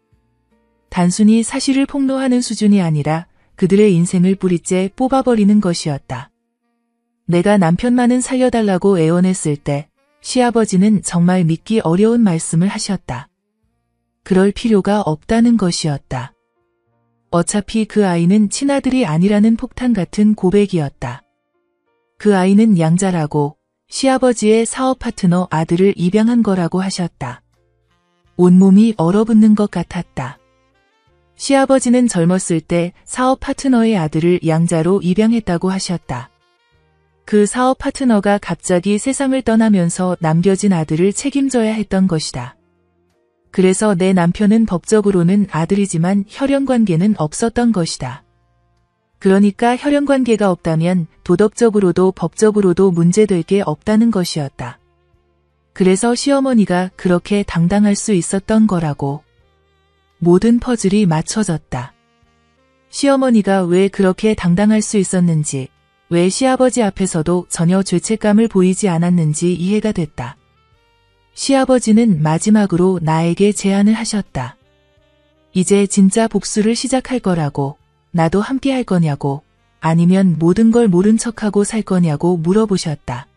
단순히 사실을 폭로하는 수준이 아니라 그들의 인생을 뿌리째 뽑아버리는 것이었다. 내가 남편만은 살려달라고 애원했을 때 시아버지는 정말 믿기 어려운 말씀을 하셨다. 그럴 필요가 없다는 것이었다. 어차피 그 아이는 친아들이 아니라는 폭탄 같은 고백이었다. 그 아이는 양자라고 시아버지의 사업 파트너 아들을 입양한 거라고 하셨다. 온몸이 얼어붙는 것 같았다. 시아버지는 젊었을 때 사업 파트너의 아들을 양자로 입양했다고 하셨다. 그 사업 파트너가 갑자기 세상을 떠나면서 남겨진 아들을 책임져야 했던 것이다. 그래서 내 남편은 법적으로는 아들이지만 혈연관계는 없었던 것이다. 그러니까 혈연관계가 없다면 도덕적으로도 법적으로도 문제될 게 없다는 것이었다. 그래서 시어머니가 그렇게 당당할 수 있었던 거라고. 모든 퍼즐이 맞춰졌다. 시어머니가 왜 그렇게 당당할 수 있었는지, 왜 시아버지 앞에서도 전혀 죄책감을 보이지 않았는지 이해가 됐다. 시아버지는 마지막으로 나에게 제안을 하셨다. 이제 진짜 복수를 시작할 거라고, 나도 함께 할 거냐고, 아니면 모든 걸 모른 척하고 살 거냐고 물어보셨다.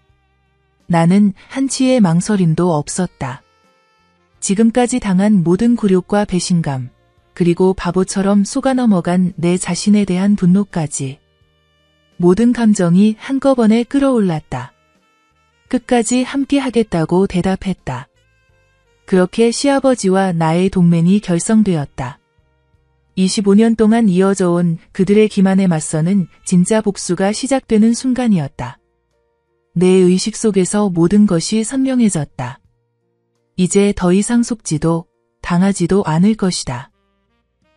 나는 한치의 망설임도 없었다. 지금까지 당한 모든 굴욕과 배신감, 그리고 바보처럼 속아 넘어간 내 자신에 대한 분노까지 모든 감정이 한꺼번에 끌어올랐다. 끝까지 함께 하겠다고 대답했다. 그렇게 시아버지와 나의 동맹이 결성되었다. 25년 동안 이어져 온 그들의 기만에 맞서는 진짜 복수가 시작되는 순간이었다. 내 의식 속에서 모든 것이 선명해졌다. 이제 더 이상 속지도 당하지도 않을 것이다.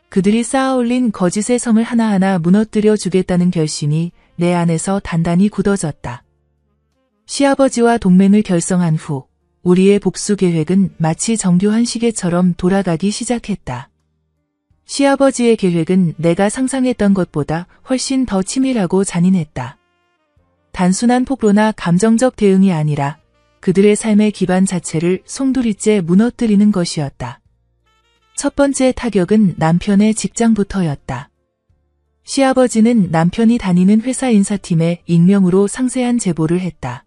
그들이 쌓아올린 거짓의 성을 하나하나 무너뜨려 주겠다는 결심이 내 안에서 단단히 굳어졌다. 시아버지와 동맹을 결성한 후 우리의 복수 계획은 마치 정교한 시계처럼 돌아가기 시작했다. 시아버지의 계획은 내가 상상했던 것보다 훨씬 더 치밀하고 잔인했다. 단순한 폭로나 감정적 대응이 아니라 그들의 삶의 기반 자체를 송두리째 무너뜨리는 것이었다. 첫 번째 타격은 남편의 직장부터였다. 시아버지는 남편이 다니는 회사 인사팀에 익명으로 상세한 제보를 했다.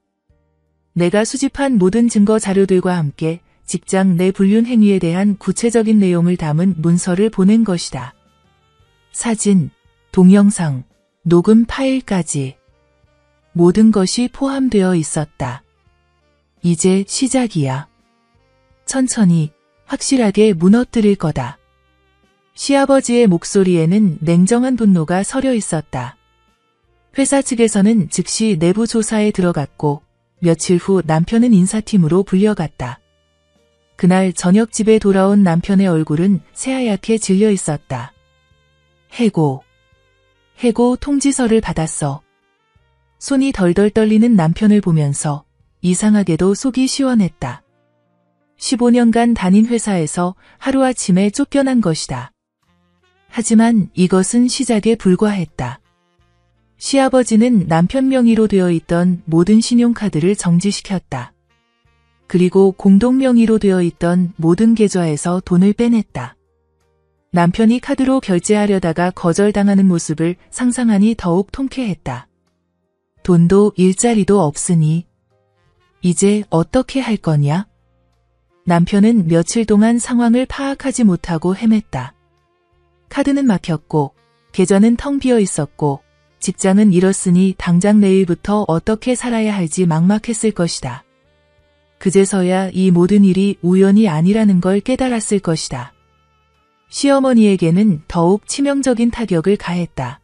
내가 수집한 모든 증거 자료들과 함께 직장 내 불륜 행위에 대한 구체적인 내용을 담은 문서를 보낸 것이다. 사진, 동영상, 녹음 파일까지 모든 것이 포함되어 있었다. 이제 시작이야. 천천히, 확실하게 무너뜨릴 거다. 시아버지의 목소리에는 냉정한 분노가 서려 있었다. 회사 측에서는 즉시 내부 조사에 들어갔고 며칠 후 남편은 인사팀으로 불려갔다. 그날 저녁 집에 돌아온 남편의 얼굴은 새하얗게 질려 있었다. 해고 통지서를 받았어. 손이 덜덜 떨리는 남편을 보면서 이상하게도 속이 시원했다. 15년간 다닌 회사에서 하루아침에 쫓겨난 것이다. 하지만 이것은 시작에 불과했다. 시아버지는 남편 명의로 되어 있던 모든 신용카드를 정지시켰다. 그리고 공동 명의로 되어 있던 모든 계좌에서 돈을 빼냈다. 남편이 카드로 결제하려다가 거절당하는 모습을 상상하니 더욱 통쾌했다. 돈도 일자리도 없으니 이제 어떻게 할 거냐? 남편은 며칠 동안 상황을 파악하지 못하고 헤맸다. 카드는 막혔고 계좌는 텅 비어 있었고 직장은 잃었으니 당장 내일부터 어떻게 살아야 할지 막막했을 것이다. 그제서야 이 모든 일이 우연이 아니라는 걸 깨달았을 것이다. 시어머니에게는 더욱 치명적인 타격을 가했다.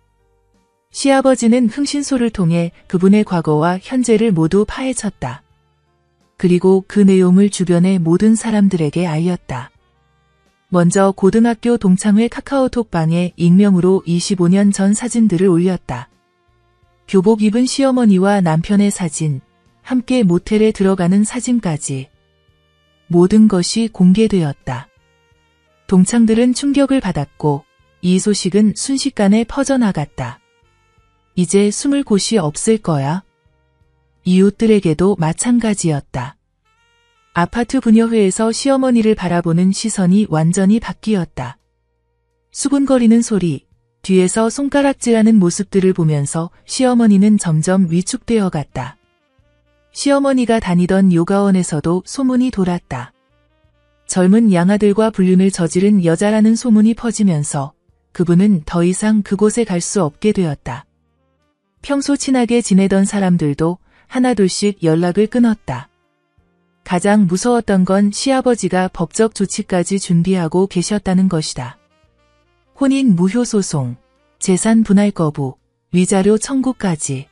시아버지는 흥신소를 통해 그분의 과거와 현재를 모두 파헤쳤다. 그리고 그 내용을 주변의 모든 사람들에게 알렸다. 먼저 고등학교 동창회 카카오톡방에 익명으로 25년 전 사진들을 올렸다. 교복 입은 시어머니와 남편의 사진, 함께 모텔에 들어가는 사진까지. 모든 것이 공개되었다. 동창들은 충격을 받았고 이 소식은 순식간에 퍼져나갔다. 이제 숨을 곳이 없을 거야. 이웃들에게도 마찬가지였다. 아파트 분여회에서 시어머니를 바라보는 시선이 완전히 바뀌었다. 수군거리는 소리, 뒤에서 손가락질하는 모습들을 보면서 시어머니는 점점 위축되어 갔다. 시어머니가 다니던 요가원에서도 소문이 돌았다. 젊은 양아들과 불륜을 저지른 여자라는 소문이 퍼지면서 그분은 더 이상 그곳에 갈 수 없게 되었다. 평소 친하게 지내던 사람들도 하나둘씩 연락을 끊었다. 가장 무서웠던 건 시아버지가 법적 조치까지 준비하고 계셨다는 것이다. 혼인 무효 소송, 재산 분할 거부, 위자료 청구까지.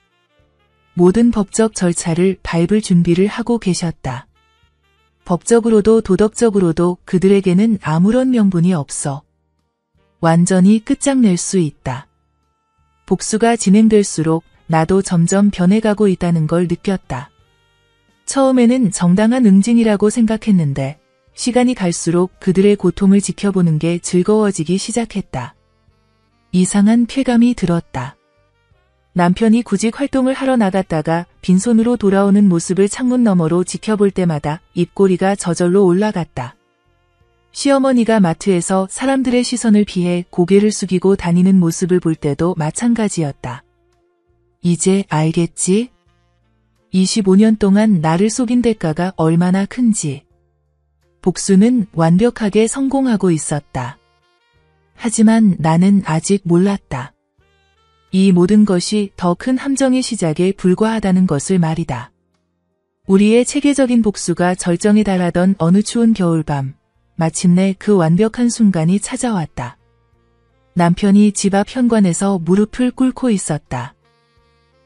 모든 법적 절차를 밟을 준비를 하고 계셨다. 법적으로도 도덕적으로도 그들에게는 아무런 명분이 없어. 완전히 끝장낼 수 있다. 복수가 진행될수록 나도 점점 변해가고 있다는 걸 느꼈다. 처음에는 정당한 응징이라고 생각했는데 시간이 갈수록 그들의 고통을 지켜보는 게 즐거워지기 시작했다. 이상한 쾌감이 들었다. 남편이 구직 활동을 하러 나갔다가 빈손으로 돌아오는 모습을 창문 너머로 지켜볼 때마다 입꼬리가 저절로 올라갔다. 시어머니가 마트에서 사람들의 시선을 피해 고개를 숙이고 다니는 모습을 볼 때도 마찬가지였다. 이제 알겠지? 25년 동안 나를 속인 대가가 얼마나 큰지. 복수는 완벽하게 성공하고 있었다. 하지만 나는 아직 몰랐다. 이 모든 것이 더 큰 함정의 시작에 불과하다는 것을 말이다. 우리의 체계적인 복수가 절정에 달하던 어느 추운 겨울밤, 마침내 그 완벽한 순간이 찾아왔다. 남편이 집 앞 현관에서 무릎을 꿇고 있었다.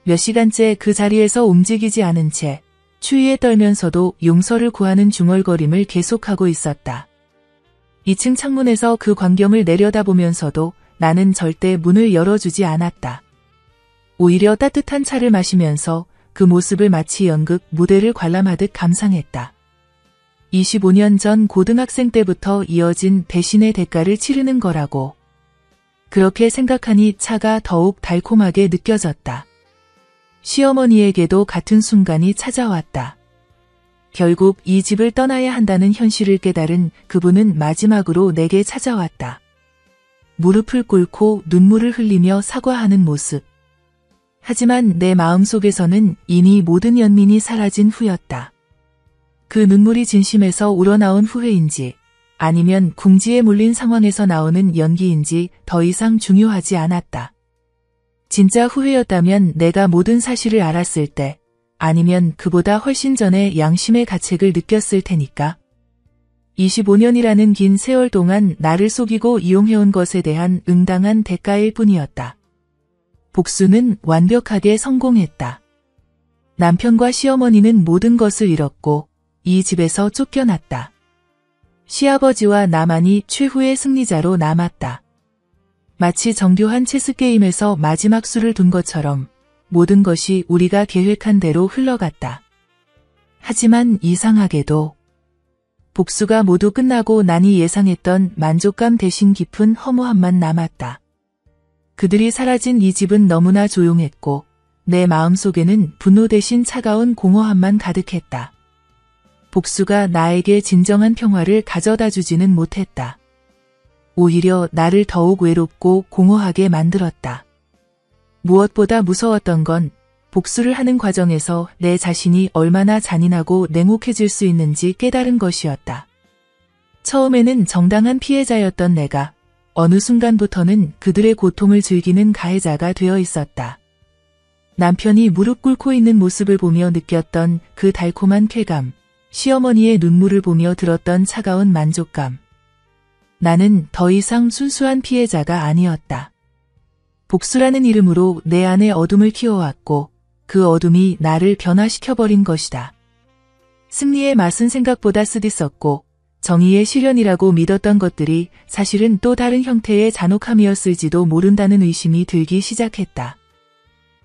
몇 시간째 그 자리에서 움직이지 않은 채 추위에 떨면서도 용서를 구하는 중얼거림을 계속하고 있었다. 2층 창문에서 그 광경을 내려다보면서도 나는 절대 문을 열어주지 않았다. 오히려 따뜻한 차를 마시면서 그 모습을 마치 연극 무대를 관람하듯 감상했다. 25년 전 고등학생 때부터 이어진 배신의 대가를 치르는 거라고. 그렇게 생각하니 차가 더욱 달콤하게 느껴졌다. 시어머니에게도 같은 순간이 찾아왔다. 결국 이 집을 떠나야 한다는 현실을 깨달은 그분은 마지막으로 내게 찾아왔다. 무릎을 꿇고 눈물을 흘리며 사과하는 모습. 하지만 내 마음속에서는 이미 모든 연민이 사라진 후였다. 그 눈물이 진심에서 우러나온 후회인지 아니면 궁지에 몰린 상황에서 나오는 연기인지 더 이상 중요하지 않았다. 진짜 후회였다면 내가 모든 사실을 알았을 때, 아니면 그보다 훨씬 전에 양심의 가책을 느꼈을 테니까. 25년이라는 긴 세월 동안 나를 속이고 이용해온 것에 대한 응당한 대가일 뿐이었다. 복수는 완벽하게 성공했다. 남편과 시어머니는 모든 것을 잃었고 이 집에서 쫓겨났다. 시아버지와 나만이 최후의 승리자로 남았다. 마치 정교한 체스게임에서 마지막 수를 둔 것처럼 모든 것이 우리가 계획한 대로 흘러갔다. 하지만 이상하게도 복수가 모두 끝나고 나니 예상했던 만족감 대신 깊은 허무함만 남았다. 그들이 사라진 이 집은 너무나 조용했고 내 마음속에는 분노 대신 차가운 공허함만 가득했다. 복수가 나에게 진정한 평화를 가져다 주지는 못했다. 오히려 나를 더욱 외롭고 공허하게 만들었다. 무엇보다 무서웠던 건 복수를 하는 과정에서 내 자신이 얼마나 잔인하고 냉혹해질 수 있는지 깨달은 것이었다. 처음에는 정당한 피해자였던 내가 어느 순간부터는 그들의 고통을 즐기는 가해자가 되어 있었다. 남편이 무릎 꿇고 있는 모습을 보며 느꼈던 그 달콤한 쾌감, 시어머니의 눈물을 보며 들었던 차가운 만족감. 나는 더 이상 순수한 피해자가 아니었다. 복수라는 이름으로 내 안에 어둠을 키워왔고 그 어둠이 나를 변화시켜버린 것이다. 승리의 맛은 생각보다 쓰디썼고 정의의 실현이라고 믿었던 것들이 사실은 또 다른 형태의 잔혹함이었을지도 모른다는 의심이 들기 시작했다.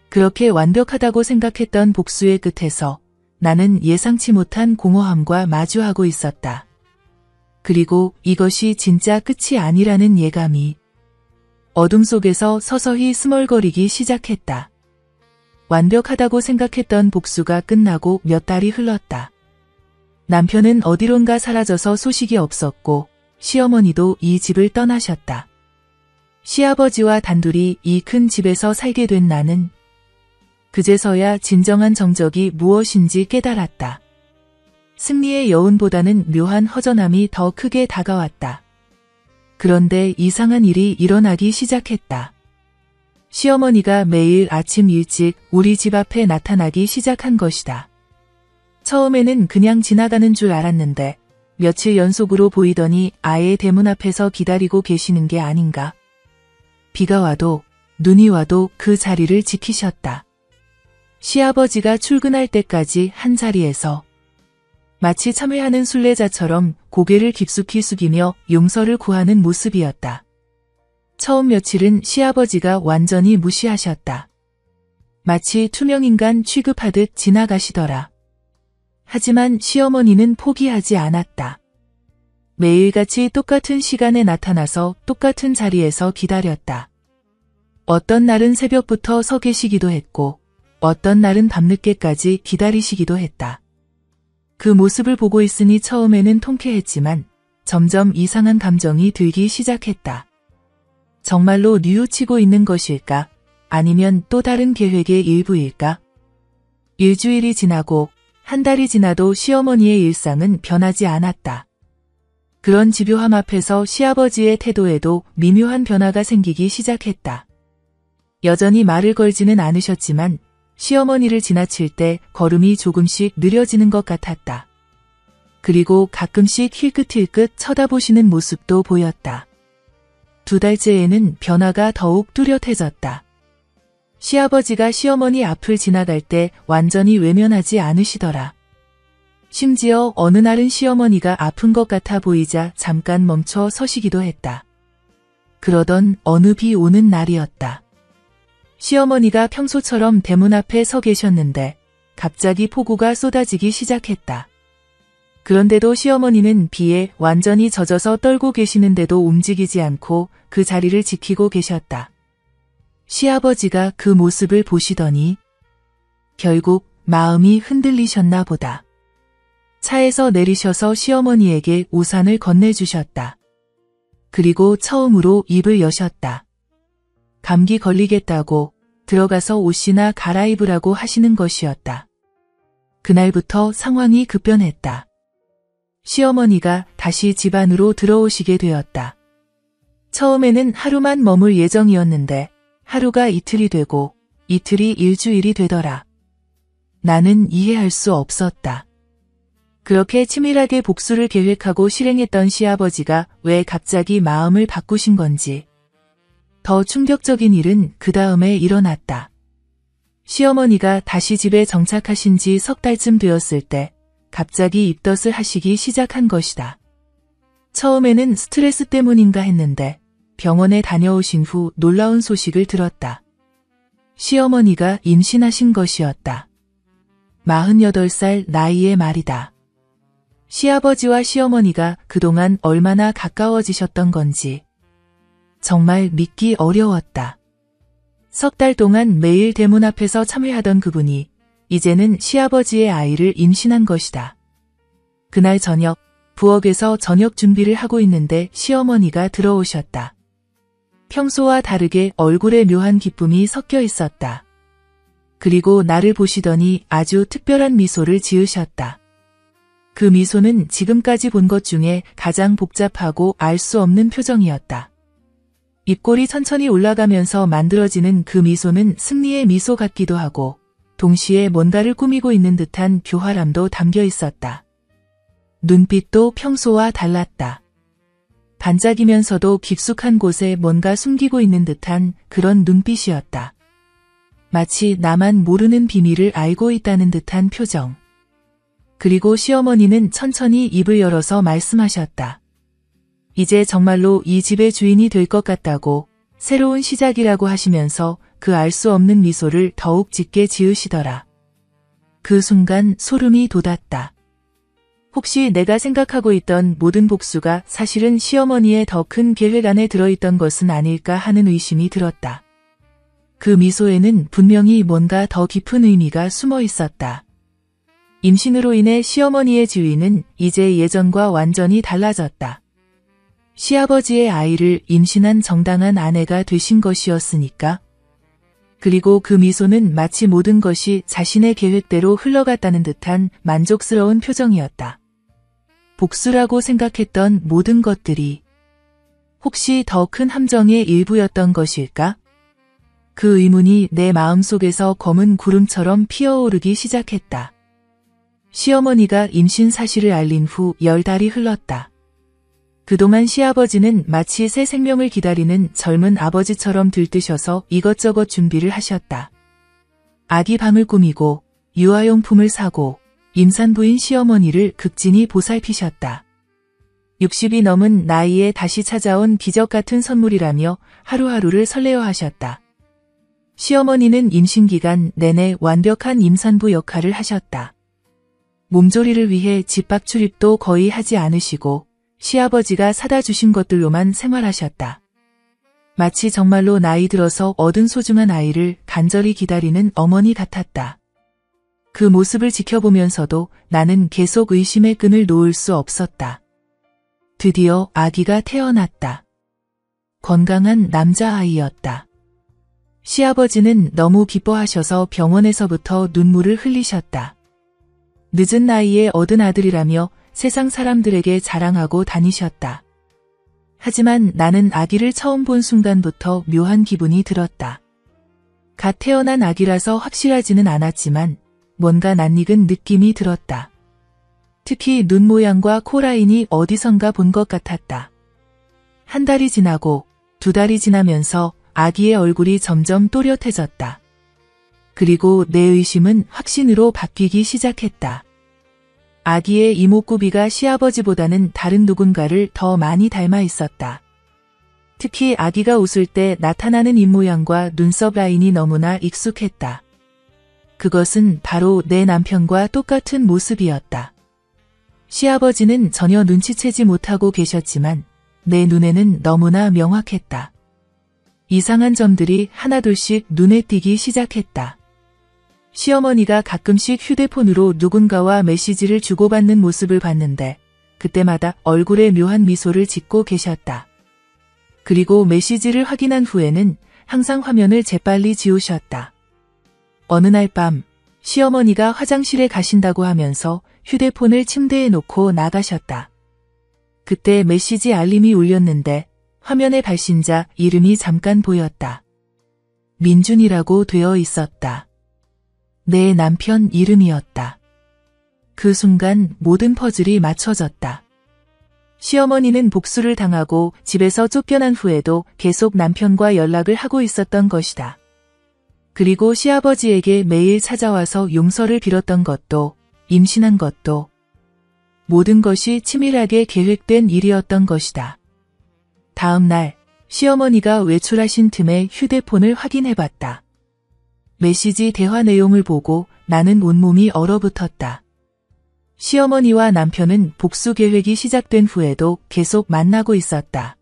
그렇게 완벽하다고 생각했던 복수의 끝에서 나는 예상치 못한 공허함과 마주하고 있었다. 그리고 이것이 진짜 끝이 아니라는 예감이 어둠 속에서 서서히 스멀거리기 시작했다. 완벽하다고 생각했던 복수가 끝나고 몇 달이 흘렀다. 남편은 어디론가 사라져서 소식이 없었고 시어머니도 이 집을 떠나셨다. 시아버지와 단둘이 이 큰 집에서 살게 된 나는 그제서야 진정한 정적이 무엇인지 깨달았다. 승리의 여운보다는 묘한 허전함이 더 크게 다가왔다. 그런데 이상한 일이 일어나기 시작했다. 시어머니가 매일 아침 일찍 우리 집 앞에 나타나기 시작한 것이다. 처음에는 그냥 지나가는 줄 알았는데 며칠 연속으로 보이더니 아예 대문 앞에서 기다리고 계시는 게 아닌가. 비가 와도 눈이 와도 그 자리를 지키셨다. 시아버지가 출근할 때까지 한 자리에서 마치 참회하는 순례자처럼 고개를 깊숙이 숙이며 용서를 구하는 모습이었다. 처음 며칠은 시아버지가 완전히 무시하셨다. 마치 투명인간 취급하듯 지나가시더라. 하지만 시어머니는 포기하지 않았다. 매일같이 똑같은 시간에 나타나서 똑같은 자리에서 기다렸다. 어떤 날은 새벽부터 서 계시기도 했고 어떤 날은 밤늦게까지 기다리시기도 했다. 그 모습을 보고 있으니 처음에는 통쾌했지만 점점 이상한 감정이 들기 시작했다. 정말로 뉘우치고 있는 것일까? 아니면 또 다른 계획의 일부일까? 일주일이 지나고 한 달이 지나도 시어머니의 일상은 변하지 않았다. 그런 집요함 앞에서 시아버지의 태도에도 미묘한 변화가 생기기 시작했다. 여전히 말을 걸지는 않으셨지만 시어머니를 지나칠 때 걸음이 조금씩 느려지는 것 같았다. 그리고 가끔씩 힐끗힐끗 쳐다보시는 모습도 보였다. 2달째에는 변화가 더욱 뚜렷해졌다. 시아버지가 시어머니 앞을 지나갈 때 완전히 외면하지 않으시더라. 심지어 어느 날은 시어머니가 아픈 것 같아 보이자 잠깐 멈춰 서시기도 했다. 그러던 어느 비 오는 날이었다. 시어머니가 평소처럼 대문 앞에 서 계셨는데 갑자기 폭우가 쏟아지기 시작했다. 그런데도 시어머니는 비에 완전히 젖어서 떨고 계시는데도 움직이지 않고 그 자리를 지키고 계셨다. 시아버지가 그 모습을 보시더니 결국 마음이 흔들리셨나 보다. 차에서 내리셔서 시어머니에게 우산을 건네주셨다. 그리고 처음으로 입을 여셨다. 감기 걸리겠다고 들어가서 옷이나 갈아입으라고 하시는 것이었다. 그날부터 상황이 급변했다. 시어머니가 다시 집 안으로 들어오시게 되었다. 처음에는 하루만 머물 예정이었는데 하루가 이틀이 되고 이틀이 일주일이 되더라. 나는 이해할 수 없었다. 그렇게 치밀하게 복수를 계획하고 실행했던 시아버지가 왜 갑자기 마음을 바꾸신 건지. 더 충격적인 일은 그 다음에 일어났다. 시어머니가 다시 집에 정착하신 지 석 달쯤 되었을 때 갑자기 입덧을 하시기 시작한 것이다. 처음에는 스트레스 때문인가 했는데 병원에 다녀오신 후 놀라운 소식을 들었다. 시어머니가 임신하신 것이었다. 48살 나이의 말이다. 시아버지와 시어머니가 그동안 얼마나 가까워지셨던 건지 정말 믿기 어려웠다. 석 달 동안 매일 대문 앞에서 참회하던 그분이 이제는 시아버지의 아이를 임신한 것이다. 그날 저녁 부엌에서 저녁 준비를 하고 있는데 시어머니가 들어오셨다. 평소와 다르게 얼굴에 묘한 기쁨이 섞여 있었다. 그리고 나를 보시더니 아주 특별한 미소를 지으셨다. 그 미소는 지금까지 본 것 중에 가장 복잡하고 알 수 없는 표정이었다. 입꼬리 천천히 올라가면서 만들어지는 그 미소는 승리의 미소 같기도 하고 동시에 뭔가를 꾸미고 있는 듯한 교활함도 담겨 있었다. 눈빛도 평소와 달랐다. 반짝이면서도 깊숙한 곳에 뭔가 숨기고 있는 듯한 그런 눈빛이었다. 마치 나만 모르는 비밀을 알고 있다는 듯한 표정. 그리고 시어머니는 천천히 입을 열어서 말씀하셨다. 이제 정말로 이 집의 주인이 될 것 같다고 새로운 시작이라고 하시면서 그 알 수 없는 미소를 더욱 짙게 지으시더라. 그 순간 소름이 돋았다. 혹시 내가 생각하고 있던 모든 복수가 사실은 시어머니의 더 큰 계획 안에 들어있던 것은 아닐까 하는 의심이 들었다. 그 미소에는 분명히 뭔가 더 깊은 의미가 숨어 있었다. 임신으로 인해 시어머니의 지위는 이제 예전과 완전히 달라졌다. 시아버지의 아이를 임신한 정당한 아내가 되신 것이었으니까. 그리고 그 미소는 마치 모든 것이 자신의 계획대로 흘러갔다는 듯한 만족스러운 표정이었다. 복수라고 생각했던 모든 것들이 혹시 더 큰 함정의 일부였던 것일까? 그 의문이 내 마음속에서 검은 구름처럼 피어오르기 시작했다. 시어머니가 임신 사실을 알린 후 10달이 흘렀다. 그동안 시아버지는 마치 새 생명을 기다리는 젊은 아버지처럼 들뜨셔서 이것저것 준비를 하셨다. 아기 방을 꾸미고 유아용품을 사고 임산부인 시어머니를 극진히 보살피셨다. 60이 넘은 나이에 다시 찾아온 기적 같은 선물이라며 하루하루를 설레어하셨다. 시어머니는 임신 기간 내내 완벽한 임산부 역할을 하셨다. 몸조리를 위해 집 밖 출입도 거의 하지 않으시고 시아버지가 사다 주신 것들로만 생활하셨다. 마치 정말로 나이 들어서 얻은 소중한 아이를 간절히 기다리는 어머니 같았다. 그 모습을 지켜보면서도 나는 계속 의심의 끈을 놓을 수 없었다. 드디어 아기가 태어났다. 건강한 남자아이였다. 시아버지는 너무 기뻐하셔서 병원에서부터 눈물을 흘리셨다. 늦은 나이에 얻은 아들이라며 세상 사람들에게 자랑하고 다니셨다. 하지만 나는 아기를 처음 본 순간부터 묘한 기분이 들었다. 갓 태어난 아기라서 확실하지는 않았지만 뭔가 낯익은 느낌이 들었다. 특히 눈 모양과 코 라인이 어디선가 본 것 같았다. 한 달이 지나고 2달이 지나면서 아기의 얼굴이 점점 또렷해졌다. 그리고 내 의심은 확신으로 바뀌기 시작했다. 아기의 이목구비가 시아버지보다는 다른 누군가를 더 많이 닮아 있었다. 특히 아기가 웃을 때 나타나는 입모양과 눈썹 라인이 너무나 익숙했다. 그것은 바로 내 남편과 똑같은 모습이었다. 시아버지는 전혀 눈치채지 못하고 계셨지만 내 눈에는 너무나 명확했다. 이상한 점들이 하나둘씩 눈에 띄기 시작했다. 시어머니가 가끔씩 휴대폰으로 누군가와 메시지를 주고받는 모습을 봤는데 그때마다 얼굴에 묘한 미소를 짓고 계셨다. 그리고 메시지를 확인한 후에는 항상 화면을 재빨리 지우셨다. 어느 날 밤 시어머니가 화장실에 가신다고 하면서 휴대폰을 침대에 놓고 나가셨다. 그때 메시지 알림이 울렸는데 화면의 발신자 이름이 잠깐 보였다. 민준이라고 되어 있었다. 내 남편 이름이었다. 그 순간 모든 퍼즐이 맞춰졌다. 시어머니는 복수를 당하고 집에서 쫓겨난 후에도 계속 남편과 연락을 하고 있었던 것이다. 그리고 시아버지에게 매일 찾아와서 용서를 빌었던 것도 임신한 것도 모든 것이 치밀하게 계획된 일이었던 것이다. 다음 날 시어머니가 외출하신 틈에 휴대폰을 확인해봤다. 메시지 대화 내용을 보고 나는 온몸이 얼어붙었다. 시어머니와 남편은 복수 계획이 시작된 후에도 계속 만나고 있었다.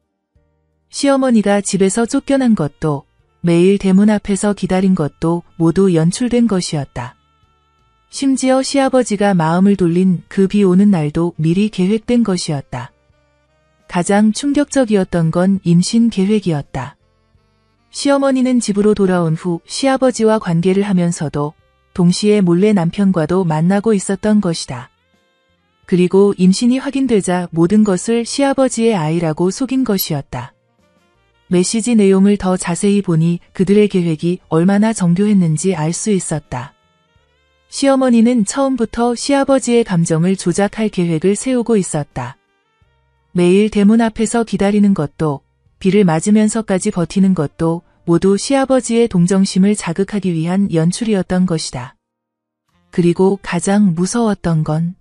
시어머니가 집에서 쫓겨난 것도 매일 대문 앞에서 기다린 것도 모두 연출된 것이었다. 심지어 시아버지가 마음을 돌린 그 비 오는 날도 미리 계획된 것이었다. 가장 충격적이었던 건 임신 계획이었다. 시어머니는 집으로 돌아온 후 시아버지와 관계를 하면서도 동시에 몰래 남편과도 만나고 있었던 것이다. 그리고 임신이 확인되자 모든 것을 시아버지의 아이라고 속인 것이었다. 메시지 내용을 더 자세히 보니 그들의 계획이 얼마나 정교했는지 알 수 있었다. 시어머니는 처음부터 시아버지의 감정을 조작할 계획을 세우고 있었다. 매일 대문 앞에서 기다리는 것도 비를 맞으면서까지 버티는 것도 모두 시아버지의 동정심을 자극하기 위한 연출이었던 것이다. 그리고 가장 무서웠던 건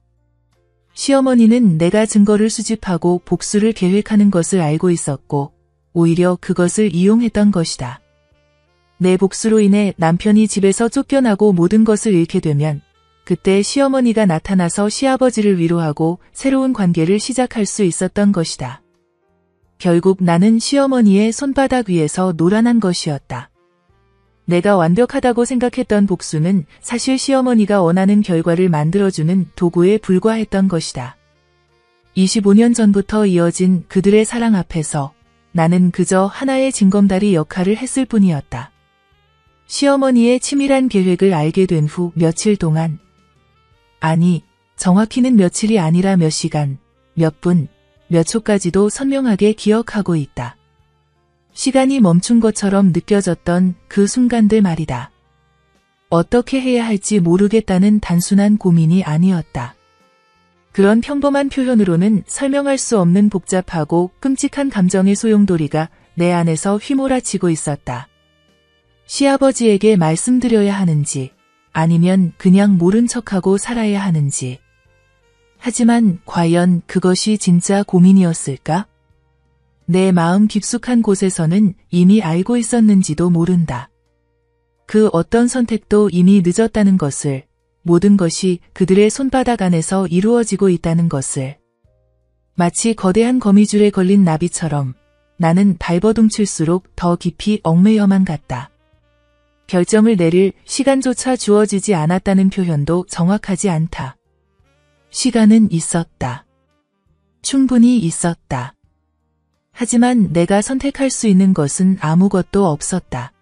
시어머니는 내가 증거를 수집하고 복수를 계획하는 것을 알고 있었고 오히려 그것을 이용했던 것이다. 내 복수로 인해 남편이 집에서 쫓겨나고 모든 것을 잃게 되면 그때 시어머니가 나타나서 시아버지를 위로하고 새로운 관계를 시작할 수 있었던 것이다. 결국 나는 시어머니의 손바닥 위에서 노란한 것이었다. 내가 완벽하다고 생각했던 복수는 사실 시어머니가 원하는 결과를 만들어주는 도구에 불과했던 것이다. 25년 전부터 이어진 그들의 사랑 앞에서 나는 그저 하나의 징검다리 역할을 했을 뿐이었다. 시어머니의 치밀한 계획을 알게 된 후 며칠 동안, 아니, 정확히는 며칠이 아니라 몇 시간, 몇 분, 몇 초까지도 선명하게 기억하고 있다. 시간이 멈춘 것처럼 느껴졌던 그 순간들 말이다. 어떻게 해야 할지 모르겠다는 단순한 고민이 아니었다. 그런 평범한 표현으로는 설명할 수 없는 복잡하고 끔찍한 감정의 소용돌이가 내 안에서 휘몰아치고 있었다. 시아버지에게 말씀드려야 하는지, 아니면 그냥 모른 척하고 살아야 하는지. 하지만 과연 그것이 진짜 고민이었을까? 내 마음 깊숙한 곳에서는 이미 알고 있었는지도 모른다. 그 어떤 선택도 이미 늦었다는 것을, 모든 것이 그들의 손바닥 안에서 이루어지고 있다는 것을. 마치 거대한 거미줄에 걸린 나비처럼 나는 발버둥칠수록 더 깊이 얽매여만 갔다. 결정을 내릴 시간조차 주어지지 않았다는 표현도 정확하지 않다. 시간은 있었다. 충분히 있었다. 하지만 내가 선택할 수 있는 것은 아무것도 없었다.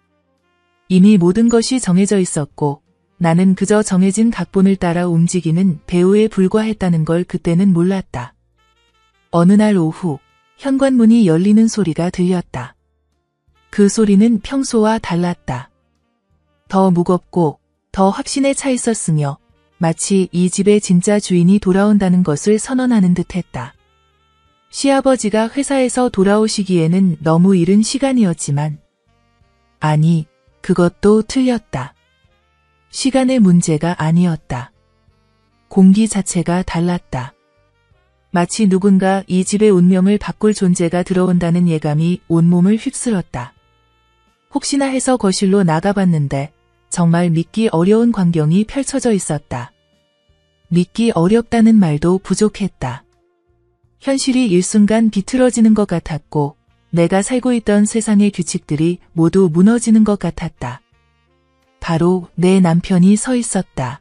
이미 모든 것이 정해져 있었고 나는 그저 정해진 각본을 따라 움직이는 배우에 불과했다는 걸 그때는 몰랐다. 어느 날 오후 현관문이 열리는 소리가 들렸다. 그 소리는 평소와 달랐다. 더 무겁고 더 확신에 차 있었으며 마치 이 집의 진짜 주인이 돌아온다는 것을 선언하는 듯했다. 시아버지가 회사에서 돌아오시기에는 너무 이른 시간이었지만 아니, 그것도 틀렸다. 시간의 문제가 아니었다. 공기 자체가 달랐다. 마치 누군가 이 집의 운명을 바꿀 존재가 들어온다는 예감이 온몸을 휩쓸었다. 혹시나 해서 거실로 나가봤는데 정말 믿기 어려운 광경이 펼쳐져 있었다. 믿기 어렵다는 말도 부족했다. 현실이 일순간 비틀어지는 것 같았고 내가 살고 있던 세상의 규칙들이 모두 무너지는 것 같았다. 바로 내 남편이 서 있었다.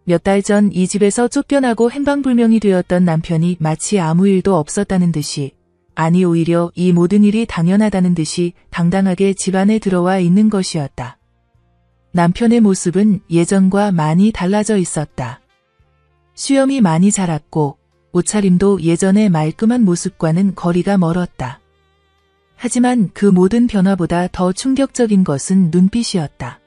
몇 달 전 이 집에서 쫓겨나고 행방불명이 되었던 남편이 마치 아무 일도 없었다는 듯이, 아니 오히려 이 모든 일이 당연하다는 듯이 당당하게 집 안에 들어와 있는 것이었다. 남편의 모습은 예전과 많이 달라져 있었다. 수염이 많이 자랐고 옷차림도 예전의 말끔한 모습과는 거리가 멀었다. 하지만 그 모든 변화보다 더 충격적인 것은 눈빛이었다.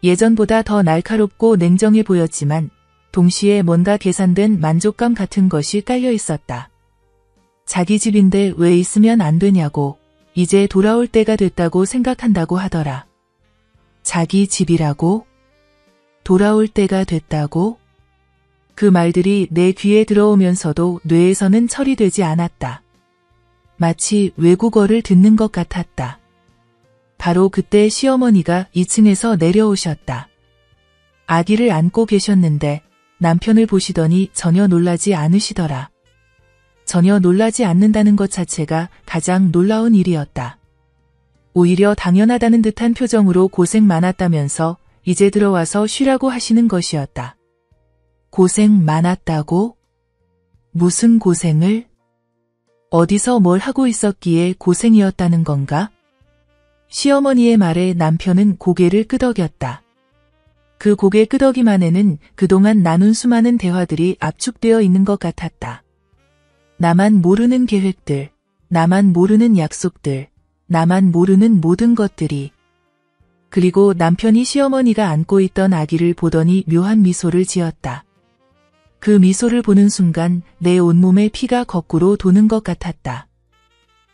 예전보다 더 날카롭고 냉정해 보였지만 동시에 뭔가 계산된 만족감 같은 것이 깔려 있었다. 자기 집인데 왜 있으면 안 되냐고, 이제 돌아올 때가 됐다고 생각한다고 하더라. 자기 집이라고? 돌아올 때가 됐다고? 그 말들이 내 귀에 들어오면서도 뇌에서는 처리되지 않았다. 마치 외국어를 듣는 것 같았다. 바로 그때 시어머니가 2층에서 내려오셨다. 아기를 안고 계셨는데 남편을 보시더니 전혀 놀라지 않으시더라. 전혀 놀라지 않는다는 것 자체가 가장 놀라운 일이었다. 오히려 당연하다는 듯한 표정으로 고생 많았다면서 이제 들어와서 쉬라고 하시는 것이었다. 고생 많았다고? 무슨 고생을? 어디서 뭘 하고 있었기에 고생이었다는 건가? 시어머니의 말에 남편은 고개를 끄덕였다. 그 고개 끄덕임안에는 그동안 나눈 수많은 대화들이 압축되어 있는 것 같았다. 나만 모르는 계획들, 나만 모르는 약속들, 나만 모르는 모든 것들이. 그리고 남편이 시어머니가 안고 있던 아기를 보더니 묘한 미소를 지었다. 그 미소를 보는 순간 내 온몸에 피가 거꾸로 도는 것 같았다.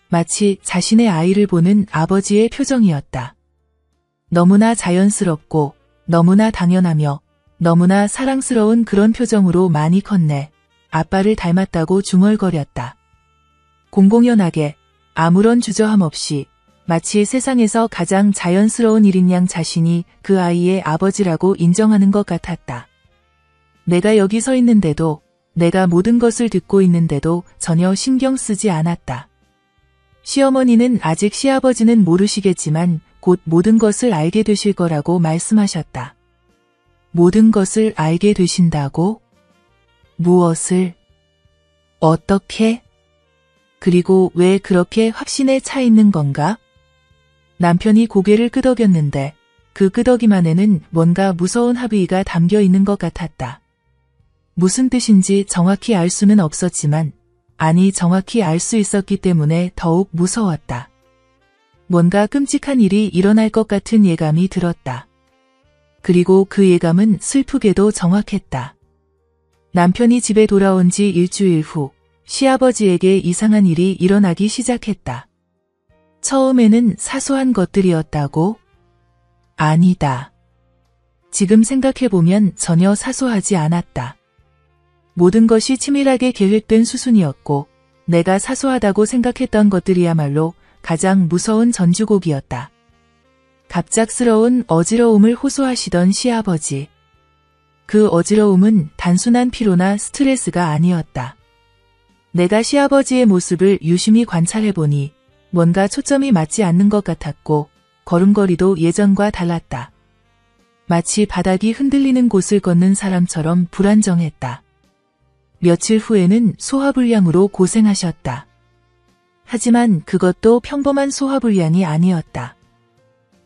마치 자신의 아이를 보는 아버지의 표정이었다. 너무나 자연스럽고 너무나 당연하며 너무나 사랑스러운 그런 표정으로 많이 컸네. 아빠를 닮았다고 중얼거렸다. 공공연하게 아무런 주저함 없이 마치 세상에서 가장 자연스러운 일인 양 자신이 그 아이의 아버지라고 인정하는 것 같았다. 내가 여기 서 있는데도, 내가 모든 것을 듣고 있는데도 전혀 신경 쓰지 않았다. 시어머니는 아직 시아버지는 모르시겠지만 곧 모든 것을 알게 되실 거라고 말씀하셨다. 모든 것을 알게 되신다고? 무엇을? 어떻게? 그리고 왜 그렇게 확신에 차 있는 건가? 남편이 고개를 끄덕였는데 그 끄덕임안에는 뭔가 무서운 합의가 담겨 있는 것 같았다. 무슨 뜻인지 정확히 알 수는 없었지만, 아니 정확히 알 수 있었기 때문에 더욱 무서웠다. 뭔가 끔찍한 일이 일어날 것 같은 예감이 들었다. 그리고 그 예감은 슬프게도 정확했다. 남편이 집에 돌아온 지 일주일 후 시아버지에게 이상한 일이 일어나기 시작했다. 처음에는 사소한 것들이었다고? 아니다. 지금 생각해보면 전혀 사소하지 않았다. 모든 것이 치밀하게 계획된 수순이었고 내가 사소하다고 생각했던 것들이야말로 가장 무서운 전주곡이었다. 갑작스러운 어지러움을 호소하시던 시아버지. 그 어지러움은 단순한 피로나 스트레스가 아니었다. 내가 시아버지의 모습을 유심히 관찰해보니 뭔가 초점이 맞지 않는 것 같았고 걸음걸이도 예전과 달랐다. 마치 바닥이 흔들리는 곳을 걷는 사람처럼 불안정했다. 며칠 후에는 소화불량으로 고생하셨다. 하지만 그것도 평범한 소화불량이 아니었다.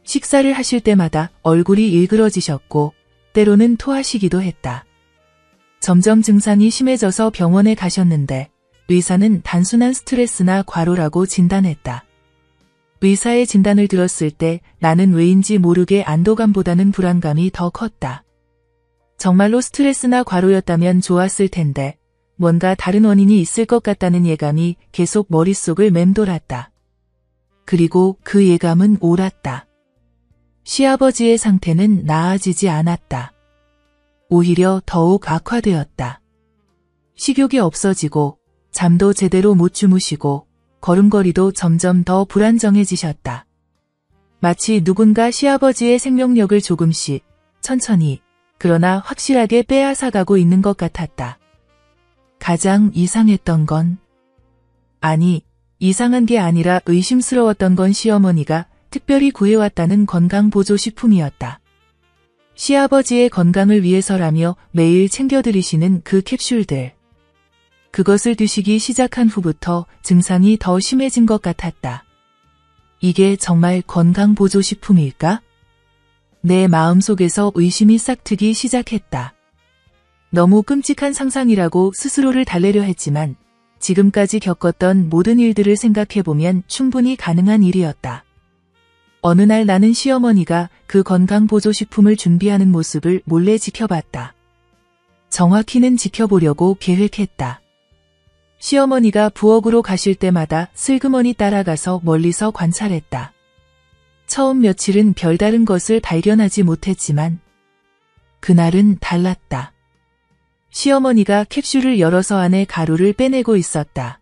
식사를 하실 때마다 얼굴이 일그러지셨고 때로는 토하시기도 했다. 점점 증상이 심해져서 병원에 가셨는데 의사는 단순한 스트레스나 과로라고 진단했다. 의사의 진단을 들었을 때 나는 왜인지 모르게 안도감보다는 불안감이 더 컸다. 정말로 스트레스나 과로였다면 좋았을 텐데 뭔가 다른 원인이 있을 것 같다는 예감이 계속 머릿속을 맴돌았다. 그리고 그 예감은 옳았다. 시아버지의 상태는 나아지지 않았다. 오히려 더욱 악화되었다. 식욕이 없어지고 잠도 제대로 못 주무시고 걸음걸이도 점점 더 불안정해지셨다. 마치 누군가 시아버지의 생명력을 조금씩 천천히 그러나 확실하게 빼앗아가고 있는 것 같았다. 가장 이상했던 건 아니 이상한 게 아니라 의심스러웠던 건 시어머니가 특별히 구해왔다는 건강보조식품이었다. 시아버지의 건강을 위해서라며 매일 챙겨드리시는 그 캡슐들. 그것을 드시기 시작한 후부터 증상이 더 심해진 것 같았다. 이게 정말 건강보조식품일까? 내 마음속에서 의심이 싹트기 시작했다. 너무 끔찍한 상상이라고 스스로를 달래려 했지만 지금까지 겪었던 모든 일들을 생각해보면 충분히 가능한 일이었다. 어느 날 나는 시어머니가 그 건강보조식품을 준비하는 모습을 몰래 지켜봤다. 정확히는 지켜보려고 계획했다. 시어머니가 부엌으로 가실 때마다 슬그머니 따라가서 멀리서 관찰했다. 처음 며칠은 별다른 것을 발견하지 못했지만 그날은 달랐다. 시어머니가 캡슐을 열어서 안에 가루를 빼내고 있었다.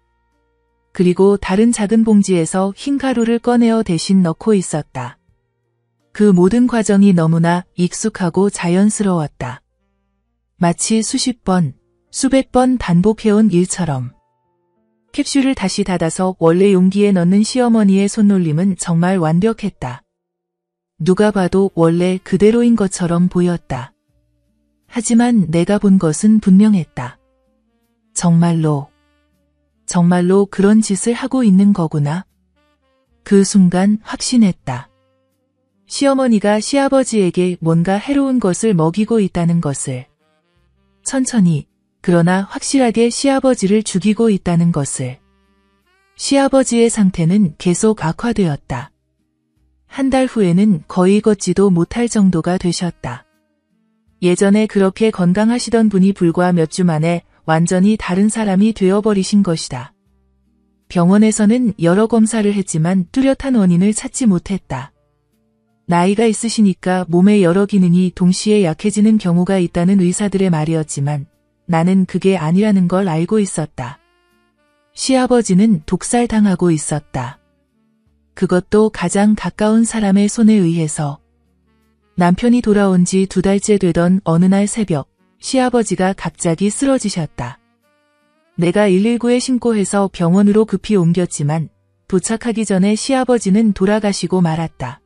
그리고 다른 작은 봉지에서 흰 가루를 꺼내어 대신 넣고 있었다. 그 모든 과정이 너무나 익숙하고 자연스러웠다. 마치 수십 번, 수백 번 반복해온 일처럼. 캡슐을 다시 닫아서 원래 용기에 넣는 시어머니의 손놀림은 정말 완벽했다. 누가 봐도 원래 그대로인 것처럼 보였다. 하지만 내가 본 것은 분명했다. 정말로 그런 짓을 하고 있는 거구나. 그 순간 확신했다. 시어머니가 시아버지에게 뭔가 해로운 것을 먹이고 있다는 것을. 천천히, 그러나 확실하게 시아버지를 죽이고 있다는 것을. 시아버지의 상태는 계속 악화되었다. 한 달 후에는 거의 걷지도 못할 정도가 되셨다. 예전에 그렇게 건강하시던 분이 불과 몇 주 만에 완전히 다른 사람이 되어버리신 것이다. 병원에서는 여러 검사를 했지만 뚜렷한 원인을 찾지 못했다. 나이가 있으시니까 몸의 여러 기능이 동시에 약해지는 경우가 있다는 의사들의 말이었지만 나는 그게 아니라는 걸 알고 있었다. 시아버지는 독살당하고 있었다. 그것도 가장 가까운 사람의 손에 의해서. 남편이 돌아온 지 2달째 되던 어느 날 새벽, 시아버지가 갑자기 쓰러지셨다. 내가 119에 신고해서 병원으로 급히 옮겼지만 도착하기 전에 시아버지는 돌아가시고 말았다.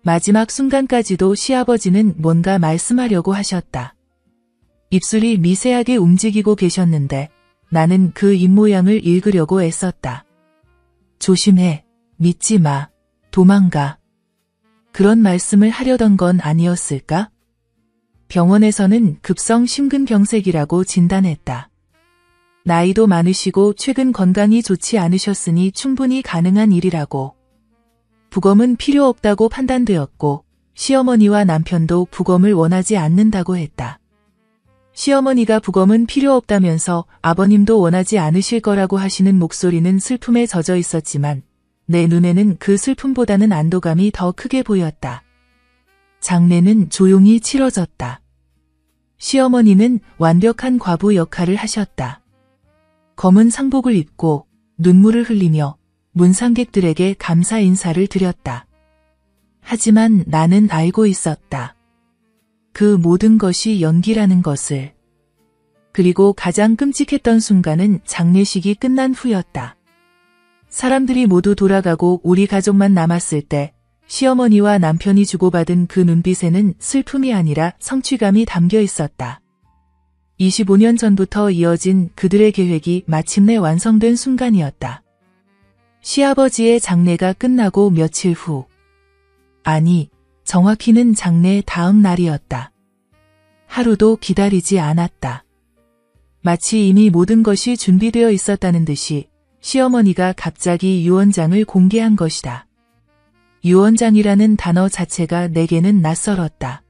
마지막 순간까지도 시아버지는 뭔가 말씀하려고 하셨다. 입술이 미세하게 움직이고 계셨는데 나는 그 입모양을 읽으려고 애썼다. 조심해, 믿지 마, 도망가. 그런 말씀을 하려던 건 아니었을까? 병원에서는 급성 심근병색이라고 진단했다. 나이도 많으시고 최근 건강이 좋지 않으셨으니 충분히 가능한 일이라고. 부검은 필요 없다고 판단되었고 시어머니와 남편도 부검을 원하지 않는다고 했다. 시어머니가 부검은 필요 없다면서 아버님도 원하지 않으실 거라고 하시는 목소리는 슬픔에 젖어 있었지만 내 눈에는 그 슬픔보다는 안도감이 더 크게 보였다. 장례는 조용히 치러졌다. 시어머니는 완벽한 과부 역할을 하셨다. 검은 상복을 입고 눈물을 흘리며 문상객들에게 감사 인사를 드렸다. 하지만 나는 알고 있었다. 그 모든 것이 연기라는 것을. 그리고 가장 끔찍했던 순간은 장례식이 끝난 후였다. 사람들이 모두 돌아가고 우리 가족만 남았을 때 시어머니와 남편이 주고받은 그 눈빛에는 슬픔이 아니라 성취감이 담겨 있었다. 25년 전부터 이어진 그들의 계획이 마침내 완성된 순간이었다. 시아버지의 장례가 끝나고 며칠 후. 아니, 정확히는 장례 다음 날이었다. 하루도 기다리지 않았다. 마치 이미 모든 것이 준비되어 있었다는 듯이 시어머니가 갑자기 유언장을 공개한 것이다. 유언장이라는 단어 자체가 내게는 낯설었다.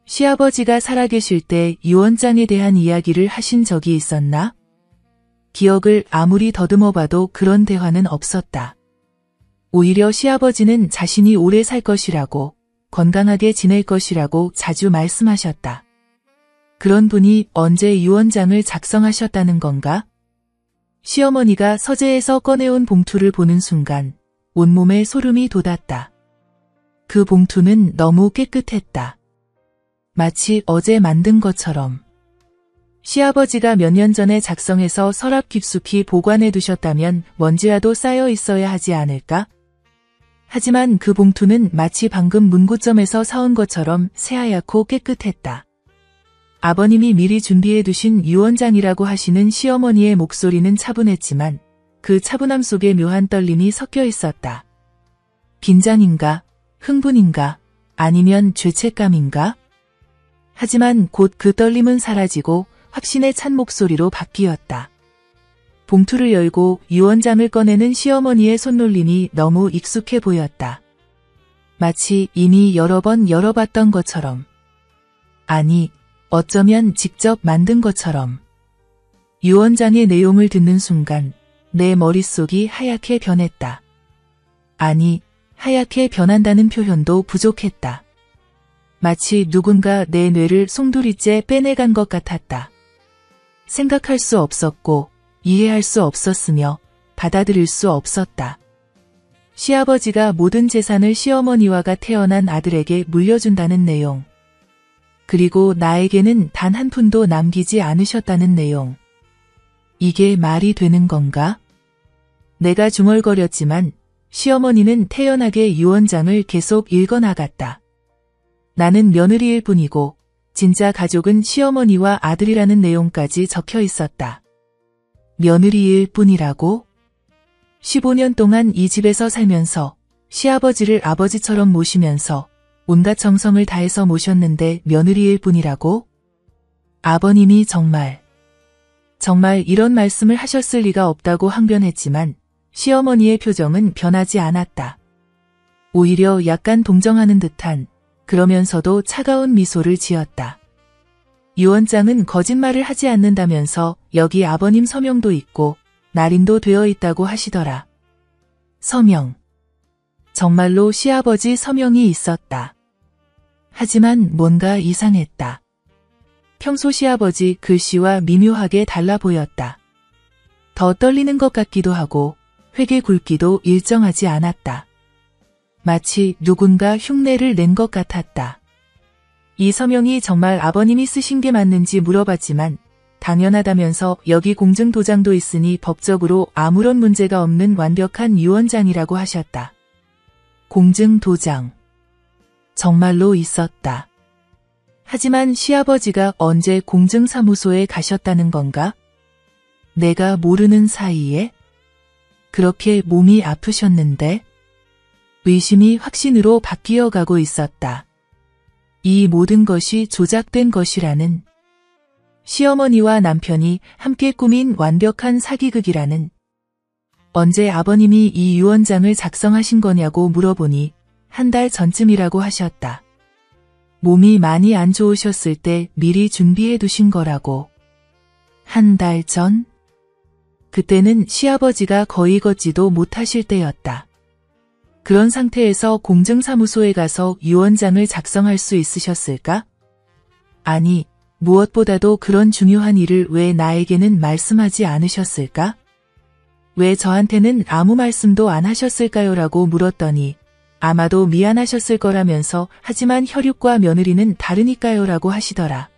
시아버지가 살아계실 때 유언장에 대한 이야기를 하신 적이 있었나? 기억을 아무리 더듬어봐도 그런 대화는 없었다. 오히려 시아버지는 자신이 오래 살 것이라고, 건강하게 지낼 것이라고 자주 말씀하셨다. 그런 분이 언제 유언장을 작성하셨다는 건가? 시어머니가 서재에서 꺼내온 봉투를 보는 순간 온몸에 소름이 돋았다. 그 봉투는 너무 깨끗했다. 마치 어제 만든 것처럼. 시아버지가 몇 년 전에 작성해서 서랍 깊숙이 보관해 두셨다면 먼지라도 쌓여 있어야 하지 않을까? 하지만 그 봉투는 마치 방금 문구점에서 사온 것처럼 새하얗고 깨끗했다. 아버님이 미리 준비해 두신 유언장이라고 하시는 시어머니의 목소리는 차분했지만 그 차분함 속에 묘한 떨림이 섞여 있었다. 긴장인가? 흥분인가? 아니면 죄책감인가? 하지만 곧 그 떨림은 사라지고 확신에 찬 목소리로 바뀌었다. 봉투를 열고 유언장을 꺼내는 시어머니의 손놀림이 너무 익숙해 보였다. 마치 이미 여러 번 열어봤던 것처럼. 아니, 어쩌면 직접 만든 것처럼. 유언장의 내용을 듣는 순간 내 머릿속이 하얗게 변했다. 아니, 하얗게 변한다는 표현도 부족했다. 마치 누군가 내 뇌를 송두리째 빼내간 것 같았다. 생각할 수 없었고 이해할 수 없었으며 받아들일 수 없었다. 시아버지가 모든 재산을 시어머니와가 태어난 아들에게 물려준다는 내용. 그리고 나에게는 단 한 푼도 남기지 않으셨다는 내용. 이게 말이 되는 건가? 내가 중얼거렸지만 시어머니는 태연하게 유언장을 계속 읽어나갔다. 나는 며느리일 뿐이고 진짜 가족은 시어머니와 아들이라는 내용까지 적혀 있었다. 며느리일 뿐이라고? 15년 동안 이 집에서 살면서 시아버지를 아버지처럼 모시면서 온갖 정성을 다해서 모셨는데 며느리일 뿐이라고? 아버님이 정말 이런 말씀을 하셨을 리가 없다고 항변했지만 시어머니의 표정은 변하지 않았다. 오히려 약간 동정하는 듯한 그러면서도 차가운 미소를 지었다. 유언장은 거짓말을 하지 않는다면서 여기 아버님 서명도 있고 날인도 되어 있다고 하시더라. 서명. 정말로 시아버지 서명이 있었다. 하지만 뭔가 이상했다. 평소 시아버지 글씨와 미묘하게 달라 보였다. 더 떨리는 것 같기도 하고 회개 굵기도 일정하지 않았다. 마치 누군가 흉내를 낸 것 같았다. 이 서명이 정말 아버님이 쓰신 게 맞는지 물어봤지만 당연하다면서 여기 공증 도장도 있으니 법적으로 아무런 문제가 없는 완벽한 유언장이라고 하셨다. 공증 도장. 정말로 있었다. 하지만 시아버지가 언제 공증사무소에 가셨다는 건가? 내가 모르는 사이에? 그렇게 몸이 아프셨는데? 의심이 확신으로 바뀌어 가고 있었다. 이 모든 것이 조작된 것이라는, 시어머니와 남편이 함께 꾸민 완벽한 사기극이라는, 언제 아버님이 이 유언장을 작성하신 거냐고 물어보니 한 달 전쯤이라고 하셨다. 몸이 많이 안 좋으셨을 때 미리 준비해 두신 거라고. 한 달 전? 그때는 시아버지가 거의 걷지도 못하실 때였다. 그런 상태에서 공증사무소에 가서 유언장을 작성할 수 있으셨을까? 아니, 무엇보다도 그런 중요한 일을 왜 나에게는 말씀하지 않으셨을까? 왜 저한테는 아무 말씀도 안 하셨을까요? 라고 물었더니 아마도 미안하셨을 거라면서 하지만 혈육과 며느리는 다르니까요 라고 하시더라.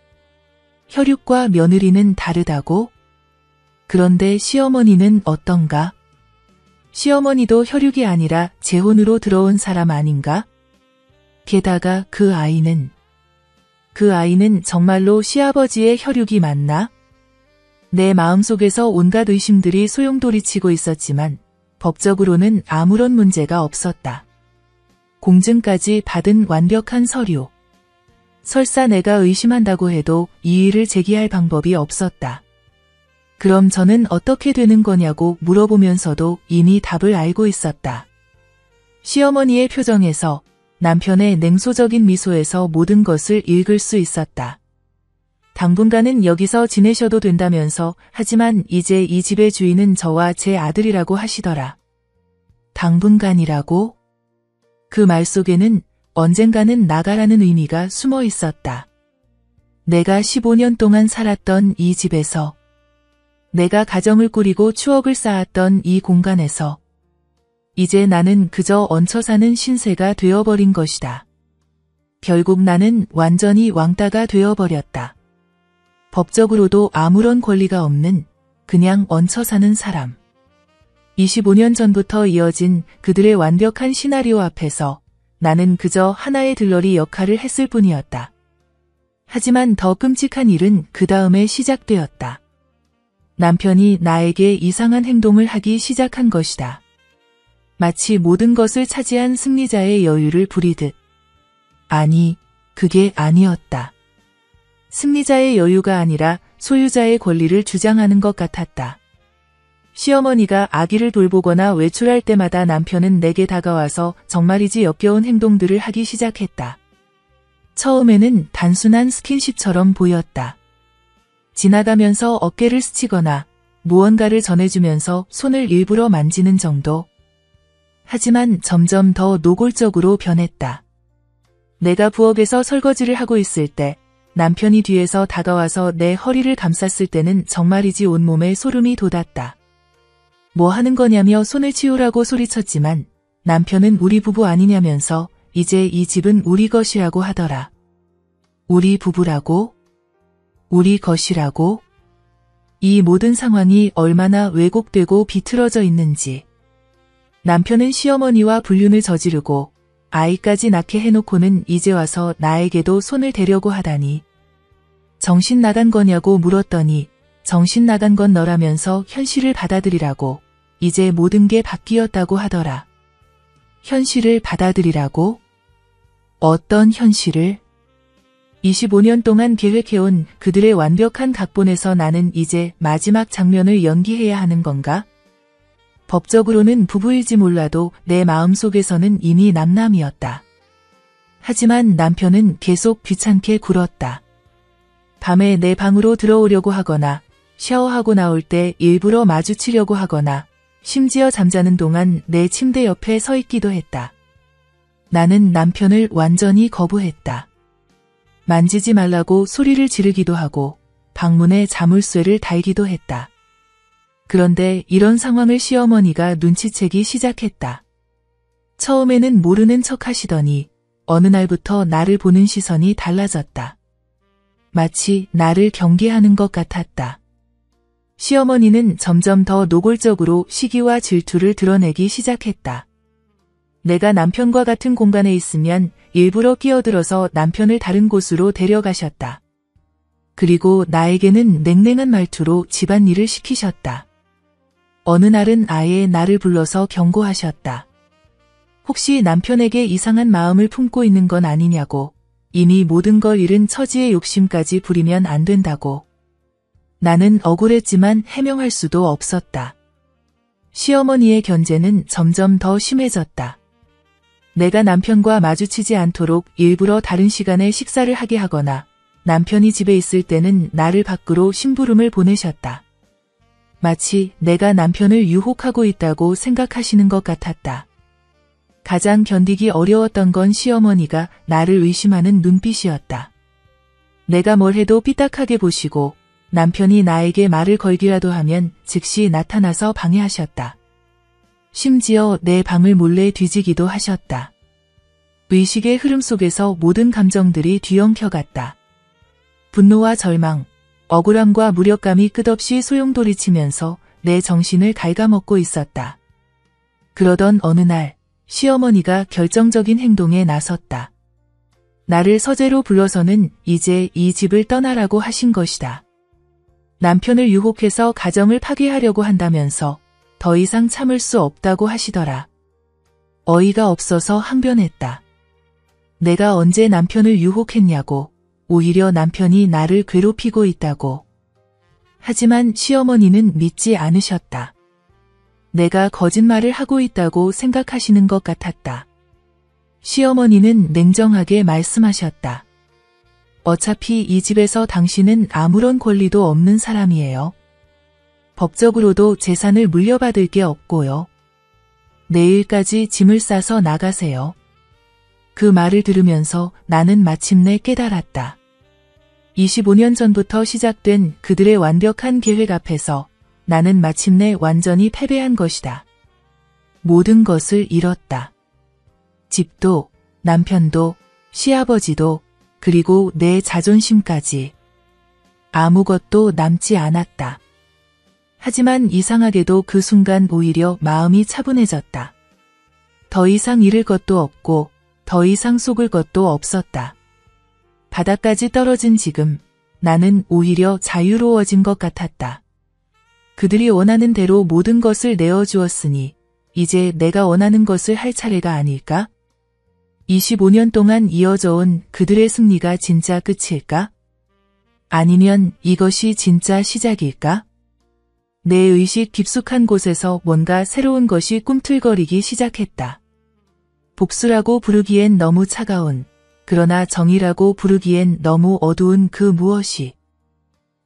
혈육과 며느리는 다르다고? 그런데 시어머니는 어떤가? 시어머니도 혈육이 아니라 재혼으로 들어온 사람 아닌가? 게다가 그 아이는 정말로 시아버지의 혈육이 맞나? 내 마음속에서 온갖 의심들이 소용돌이치고 있었지만 법적으로는 아무런 문제가 없었다. 공증까지 받은 완벽한 서류. 설사 내가 의심한다고 해도 이의를 제기할 방법이 없었다. 그럼 저는 어떻게 되는 거냐고 물어보면서도 이미 답을 알고 있었다. 시어머니의 표정에서, 남편의 냉소적인 미소에서 모든 것을 읽을 수 있었다. 당분간은 여기서 지내셔도 된다면서 하지만 이제 이 집의 주인은 저와 제 아들이라고 하시더라. 당분간이라고? 그 말 속에는 언젠가는 나가라는 의미가 숨어 있었다. 내가 15년 동안 살았던 이 집에서, 내가 가정을 꾸리고 추억을 쌓았던 이 공간에서 이제 나는 그저 얹혀 사는 신세가 되어버린 것이다. 결국 나는 완전히 왕따가 되어버렸다. 법적으로도 아무런 권리가 없는 그냥 얹혀 사는 사람. 25년 전부터 이어진 그들의 완벽한 시나리오 앞에서 나는 그저 하나의 들러리 역할을 했을 뿐이었다. 하지만 더 끔찍한 일은 그 다음에 시작되었다. 남편이 나에게 이상한 행동을 하기 시작한 것이다. 마치 모든 것을 차지한 승리자의 여유를 부리듯. 아니, 그게 아니었다. 승리자의 여유가 아니라 소유자의 권리를 주장하는 것 같았다. 시어머니가 아기를 돌보거나 외출할 때마다 남편은 내게 다가와서 정말이지 역겨운 행동들을 하기 시작했다. 처음에는 단순한 스킨십처럼 보였다. 지나가면서 어깨를 스치거나 무언가를 전해주면서 손을 일부러 만지는 정도. 하지만 점점 더 노골적으로 변했다. 내가 부엌에서 설거지를 하고 있을 때 남편이 뒤에서 다가와서 내 허리를 감쌌을 때는 정말이지 온몸에 소름이 돋았다. 뭐 하는 거냐며 손을 치우라고 소리쳤지만 남편은 우리 부부 아니냐면서 이제 이 집은 우리 것이라고 하더라. 우리 부부라고? 우리 것이라고? 이 모든 상황이 얼마나 왜곡되고 비틀어져 있는지. 남편은 시어머니와 불륜을 저지르고 아이까지 낳게 해놓고는 이제 와서 나에게도 손을 대려고 하다니. 정신 나간 거냐고 물었더니 정신 나간 건 너라면서 현실을 받아들이라고. 이제 모든 게 바뀌었다고 하더라. 현실을 받아들이라고? 어떤 현실을? 25년 동안 계획해온 그들의 완벽한 각본에서 나는 이제 마지막 장면을 연기해야 하는 건가? 법적으로는 부부일지 몰라도 내 마음속에서는 이미 남남이었다. 하지만 남편은 계속 귀찮게 굴었다. 밤에 내 방으로 들어오려고 하거나 샤워하고 나올 때 일부러 마주치려고 하거나 심지어 잠자는 동안 내 침대 옆에 서 있기도 했다. 나는 남편을 완전히 거부했다. 만지지 말라고 소리를 지르기도 하고 방문에 자물쇠를 달기도 했다. 그런데 이런 상황을 시어머니가 눈치채기 시작했다. 처음에는 모르는 척 하시더니 어느 날부터 나를 보는 시선이 달라졌다. 마치 나를 경계하는 것 같았다. 시어머니는 점점 더 노골적으로 시기와 질투를 드러내기 시작했다. 내가 남편과 같은 공간에 있으면 일부러 끼어들어서 남편을 다른 곳으로 데려가셨다. 그리고 나에게는 냉랭한 말투로 집안일을 시키셨다. 어느 날은 아예 나를 불러서 경고하셨다. 혹시 남편에게 이상한 마음을 품고 있는 건 아니냐고, 이미 모든 걸 잃은 처지의 욕심까지 부리면 안 된다고. 나는 억울했지만 해명할 수도 없었다. 시어머니의 견제는 점점 더 심해졌다. 내가 남편과 마주치지 않도록 일부러 다른 시간에 식사를 하게 하거나 남편이 집에 있을 때는 나를 밖으로 심부름을 보내셨다. 마치 내가 남편을 유혹하고 있다고 생각하시는 것 같았다. 가장 견디기 어려웠던 건 시어머니가 나를 의심하는 눈빛이었다. 내가 뭘 해도 삐딱하게 보시고 남편이 나에게 말을 걸기라도 하면 즉시 나타나서 방해하셨다. 심지어 내 방을 몰래 뒤지기도 하셨다. 의식의 흐름 속에서 모든 감정들이 뒤엉켜갔다. 분노와 절망, 억울함과 무력감이 끝없이 소용돌이치면서 내 정신을 갉아먹고 있었다. 그러던 어느 날 시어머니가 결정적인 행동에 나섰다. 나를 서재로 불러서는 이제 이 집을 떠나라고 하신 것이다. 남편을 유혹해서 가정을 파괴하려고 한다면서 더 이상 참을 수 없다고 하시더라. 어이가 없어서 항변했다. 내가 언제 남편을 유혹했냐고, 오히려 남편이 나를 괴롭히고 있다고. 하지만 시어머니는 믿지 않으셨다. 내가 거짓말을 하고 있다고 생각하시는 것 같았다. 시어머니는 냉정하게 말씀하셨다. 어차피 이 집에서 당신은 아무런 권리도 없는 사람이에요. 법적으로도 재산을 물려받을 게 없고요. 내일까지 짐을 싸서 나가세요. 그 말을 들으면서 나는 마침내 깨달았다. 25년 전부터 시작된 그들의 완벽한 계획 앞에서 나는 마침내 완전히 패배한 것이다. 모든 것을 잃었다. 집도, 남편도, 시아버지도, 그리고 내 자존심까지. 아무것도 남지 않았다. 하지만 이상하게도 그 순간 오히려 마음이 차분해졌다. 더 이상 잃을 것도 없고 더 이상 속을 것도 없었다. 바닥까지 떨어진 지금 나는 오히려 자유로워진 것 같았다. 그들이 원하는 대로 모든 것을 내어주었으니 이제 내가 원하는 것을 할 차례가 아닐까? 25년 동안 이어져 온 그들의 승리가 진짜 끝일까? 아니면 이것이 진짜 시작일까? 내 의식 깊숙한 곳에서 뭔가 새로운 것이 꿈틀거리기 시작했다. 복수라고 부르기엔 너무 차가운, 그러나 정의라고 부르기엔 너무 어두운 그 무엇이.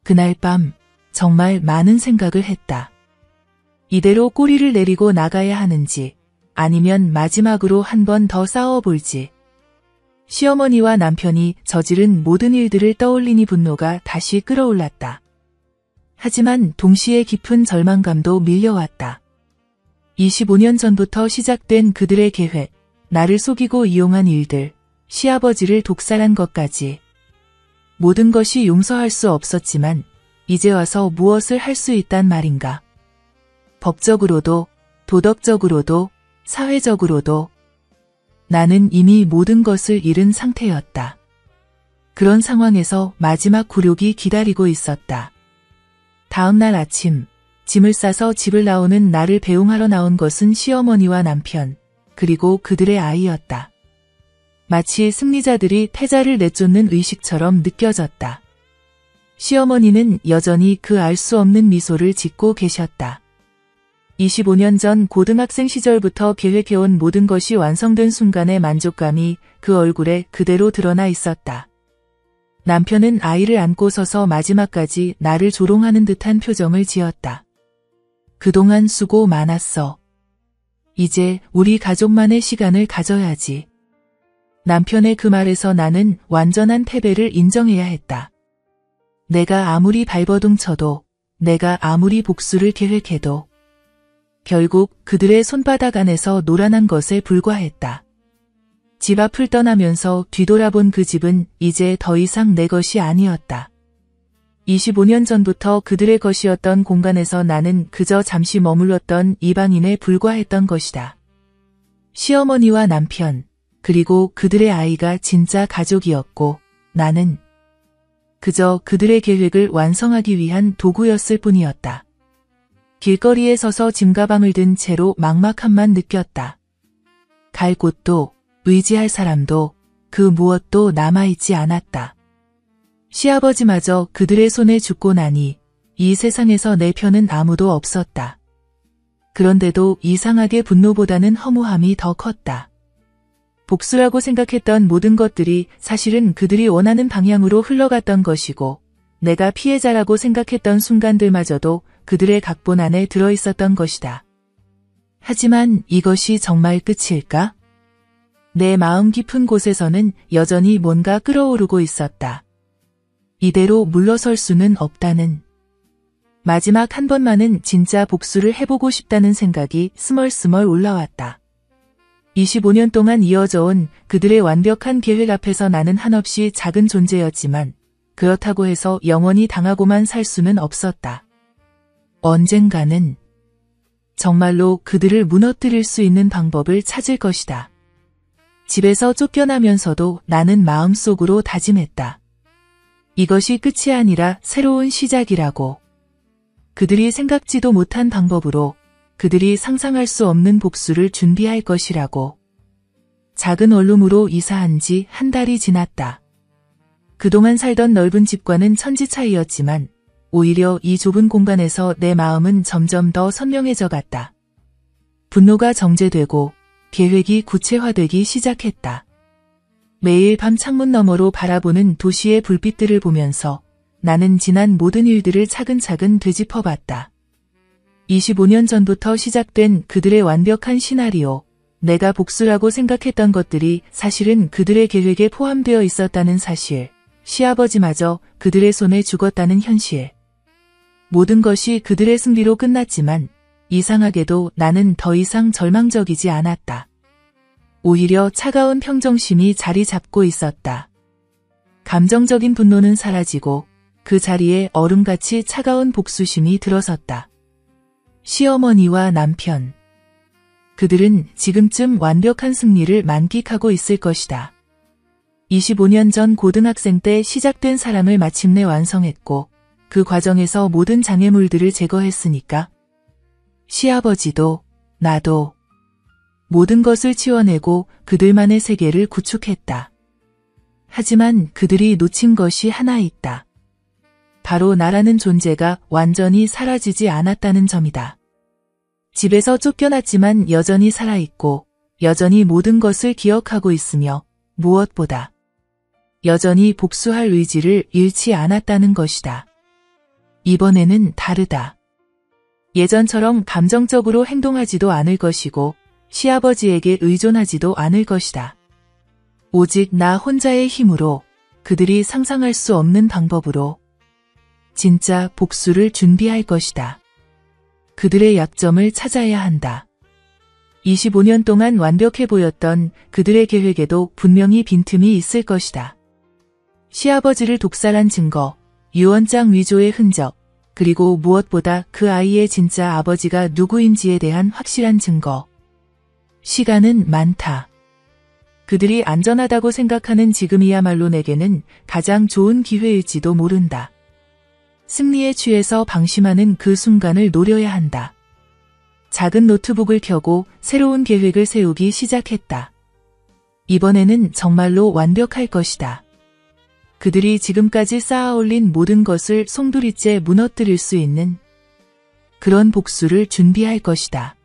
그날 밤 정말 많은 생각을 했다. 이대로 꼬리를 내리고 나가야 하는지, 아니면 마지막으로 한 번 더 싸워볼지. 시어머니와 남편이 저지른 모든 일들을 떠올리니 분노가 다시 끌어올랐다. 하지만 동시에 깊은 절망감도 밀려왔다. 25년 전부터 시작된 그들의 계획, 나를 속이고 이용한 일들, 시아버지를 독살한 것까지. 모든 것이 용서할 수 없었지만 이제 와서 무엇을 할 수 있단 말인가. 법적으로도, 도덕적으로도, 사회적으로도. 나는 이미 모든 것을 잃은 상태였다. 그런 상황에서 마지막 굴욕이 기다리고 있었다. 다음 날 아침, 짐을 싸서 집을 나오는 나를 배웅하러 나온 것은 시어머니와 남편, 그리고 그들의 아이였다. 마치 승리자들이 패자를 내쫓는 의식처럼 느껴졌다. 시어머니는 여전히 그 알 수 없는 미소를 짓고 계셨다. 25년 전 고등학생 시절부터 계획해온 모든 것이 완성된 순간의 만족감이 그 얼굴에 그대로 드러나 있었다. 남편은 아이를 안고 서서 마지막까지 나를 조롱하는 듯한 표정을 지었다. 그동안 수고 많았어. 이제 우리 가족만의 시간을 가져야지. 남편의 그 말에서 나는 완전한 패배를 인정해야 했다. 내가 아무리 발버둥 쳐도, 내가 아무리 복수를 계획해도 결국 그들의 손바닥 안에서 노란한 것에 불과했다. 집 앞을 떠나면서 뒤돌아본 그 집은 이제 더 이상 내 것이 아니었다. 25년 전부터 그들의 것이었던 공간에서 나는 그저 잠시 머물렀던 이방인에 불과했던 것이다. 시어머니와 남편, 그리고 그들의 아이가 진짜 가족이었고 나는 그저 그들의 계획을 완성하기 위한 도구였을 뿐이었다. 길거리에 서서 짐가방을 든 채로 막막함만 느꼈다. 갈 곳도 의지할 사람도 그 무엇도 남아있지 않았다. 시아버지마저 그들의 손에 죽고 나니 이 세상에서 내 편은 아무도 없었다. 그런데도 이상하게 분노보다는 허무함이 더 컸다. 복수라고 생각했던 모든 것들이 사실은 그들이 원하는 방향으로 흘러갔던 것이고 내가 피해자라고 생각했던 순간들마저도 그들의 각본 안에 들어있었던 것이다. 하지만 이것이 정말 끝일까? 내 마음 깊은 곳에서는 여전히 뭔가 끓어오르고 있었다. 이대로 물러설 수는 없다는, 마지막 한 번만은 진짜 복수를 해보고 싶다는 생각이 스멀스멀 올라왔다. 25년 동안 이어져 온 그들의 완벽한 계획 앞에서 나는 한없이 작은 존재였지만 그렇다고 해서 영원히 당하고만 살 수는 없었다. 언젠가는 정말로 그들을 무너뜨릴 수 있는 방법을 찾을 것이다. 집에서 쫓겨나면서도 나는 마음속으로 다짐했다. 이것이 끝이 아니라 새로운 시작이라고. 그들이 생각지도 못한 방법으로 그들이 상상할 수 없는 복수를 준비할 것이라고. 작은 원룸으로 이사한 지 한 달이 지났다. 그동안 살던 넓은 집과는 천지 차이였지만 오히려 이 좁은 공간에서 내 마음은 점점 더 선명해져 갔다. 분노가 정제되고 계획이 구체화되기 시작했다. 매일 밤 창문 너머로 바라보는 도시의 불빛들을 보면서 나는 지난 모든 일들을 차근차근 되짚어봤다. 25년 전부터 시작된 그들의 완벽한 시나리오, 내가 복수라고 생각했던 것들이 사실은 그들의 계획에 포함되어 있었다는 사실, 시아버지마저 그들의 손에 죽었다는 현실. 모든 것이 그들의 승리로 끝났지만 이상하게도 나는 더 이상 절망적이지 않았다. 오히려 차가운 평정심이 자리 잡고 있었다. 감정적인 분노는 사라지고 그 자리에 얼음같이 차가운 복수심이 들어섰다. 시어머니와 남편. 그들은 지금쯤 완벽한 승리를 만끽하고 있을 것이다. 25년 전 고등학생 때 시작된 사랑을 마침내 완성했고 그 과정에서 모든 장애물들을 제거했으니까. 시아버지도 나도 모든 것을 치워내고 그들만의 세계를 구축했다. 하지만 그들이 놓친 것이 하나 있다. 바로 나라는 존재가 완전히 사라지지 않았다는 점이다. 집에서 쫓겨났지만 여전히 살아있고 여전히 모든 것을 기억하고 있으며 무엇보다 여전히 복수할 의지를 잃지 않았다는 것이다. 이번에는 다르다. 예전처럼 감정적으로 행동하지도 않을 것이고 시아버지에게 의존하지도 않을 것이다. 오직 나 혼자의 힘으로 그들이 상상할 수 없는 방법으로 진짜 복수를 준비할 것이다. 그들의 약점을 찾아야 한다. 25년 동안 완벽해 보였던 그들의 계획에도 분명히 빈틈이 있을 것이다. 시아버지를 독살한 증거, 유언장 위조의 흔적, 그리고 무엇보다 그 아이의 진짜 아버지가 누구인지에 대한 확실한 증거. 시간은 많다. 그들이 안전하다고 생각하는 지금이야말로 내게는 가장 좋은 기회일지도 모른다. 승리에 취해서 방심하는 그 순간을 노려야 한다. 작은 노트북을 켜고 새로운 계획을 세우기 시작했다. 이번에는 정말로 완벽할 것이다. 그들이 지금까지 쌓아올린 모든 것을 송두리째 무너뜨릴 수 있는 그런 복수를 준비할 것이다.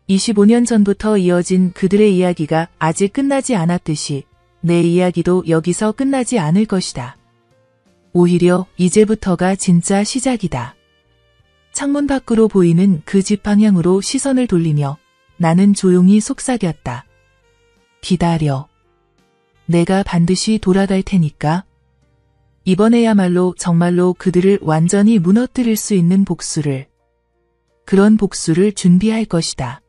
25년 전부터 이어진 그들의 이야기가 아직 끝나지 않았듯이 내 이야기도 여기서 끝나지 않을 것이다. 오히려 이제부터가 진짜 시작이다. 창문 밖으로 보이는 그 집 방향으로 시선을 돌리며 나는 조용히 속삭였다. 기다려. 내가 반드시 돌아갈 테니까. 이번에야말로 정말로 그들을 완전히 무너뜨릴 수 있는 복수를, 그런 복수를 준비할 것이다.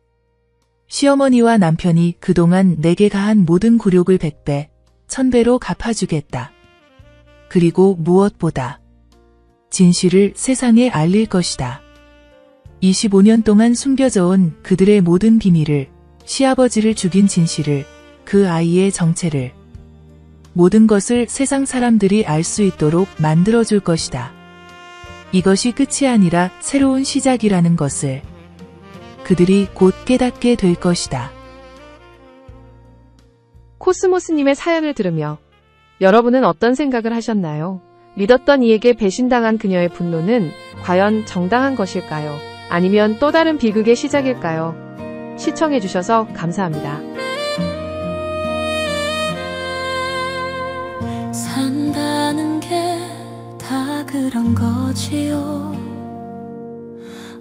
시어머니와 남편이 그동안 내게 가한 모든 굴욕을 100배, 1000배로 갚아주겠다. 그리고 무엇보다 진실을 세상에 알릴 것이다. 25년 동안 숨겨져 온 그들의 모든 비밀을, 시아버지를 죽인 진실을, 그 아이의 정체를, 모든 것을 세상 사람들이 알 수 있도록 만들어줄 것이다. 이것이 끝이 아니라 새로운 시작이라는 것을 그들이 곧 깨닫게 될 것이다. 코스모스님의 사연을 들으며 여러분은 어떤 생각을 하셨나요? 믿었던 이에게 배신당한 그녀의 분노는 과연 정당한 것일까요? 아니면 또 다른 비극의 시작일까요? 시청해주셔서 감사합니다. 산다는 게 다 그런 거지요.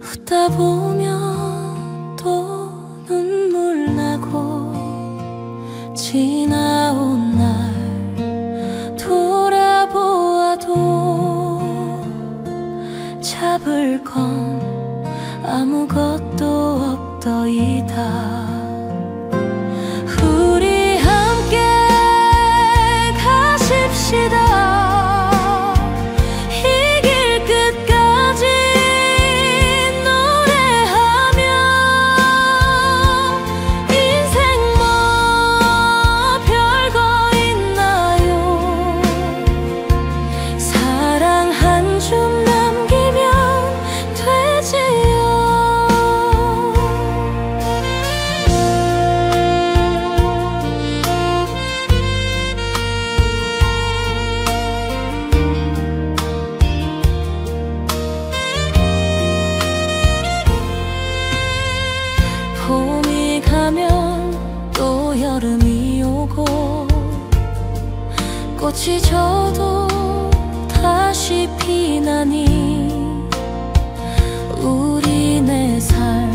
웃다 보면 또 눈물 나고 지나온 날 돌아보아도 잡을 건 아무것도 없더이다. 우리 함께 가십시다. 이길 끝까지 노래하며 인생 뭐 별거 있나요. 사랑 한 줌 남기면 되지요. 봄이 가면 또 여름이 오고 꽃이 져도 다시 피나니 우리 내 삶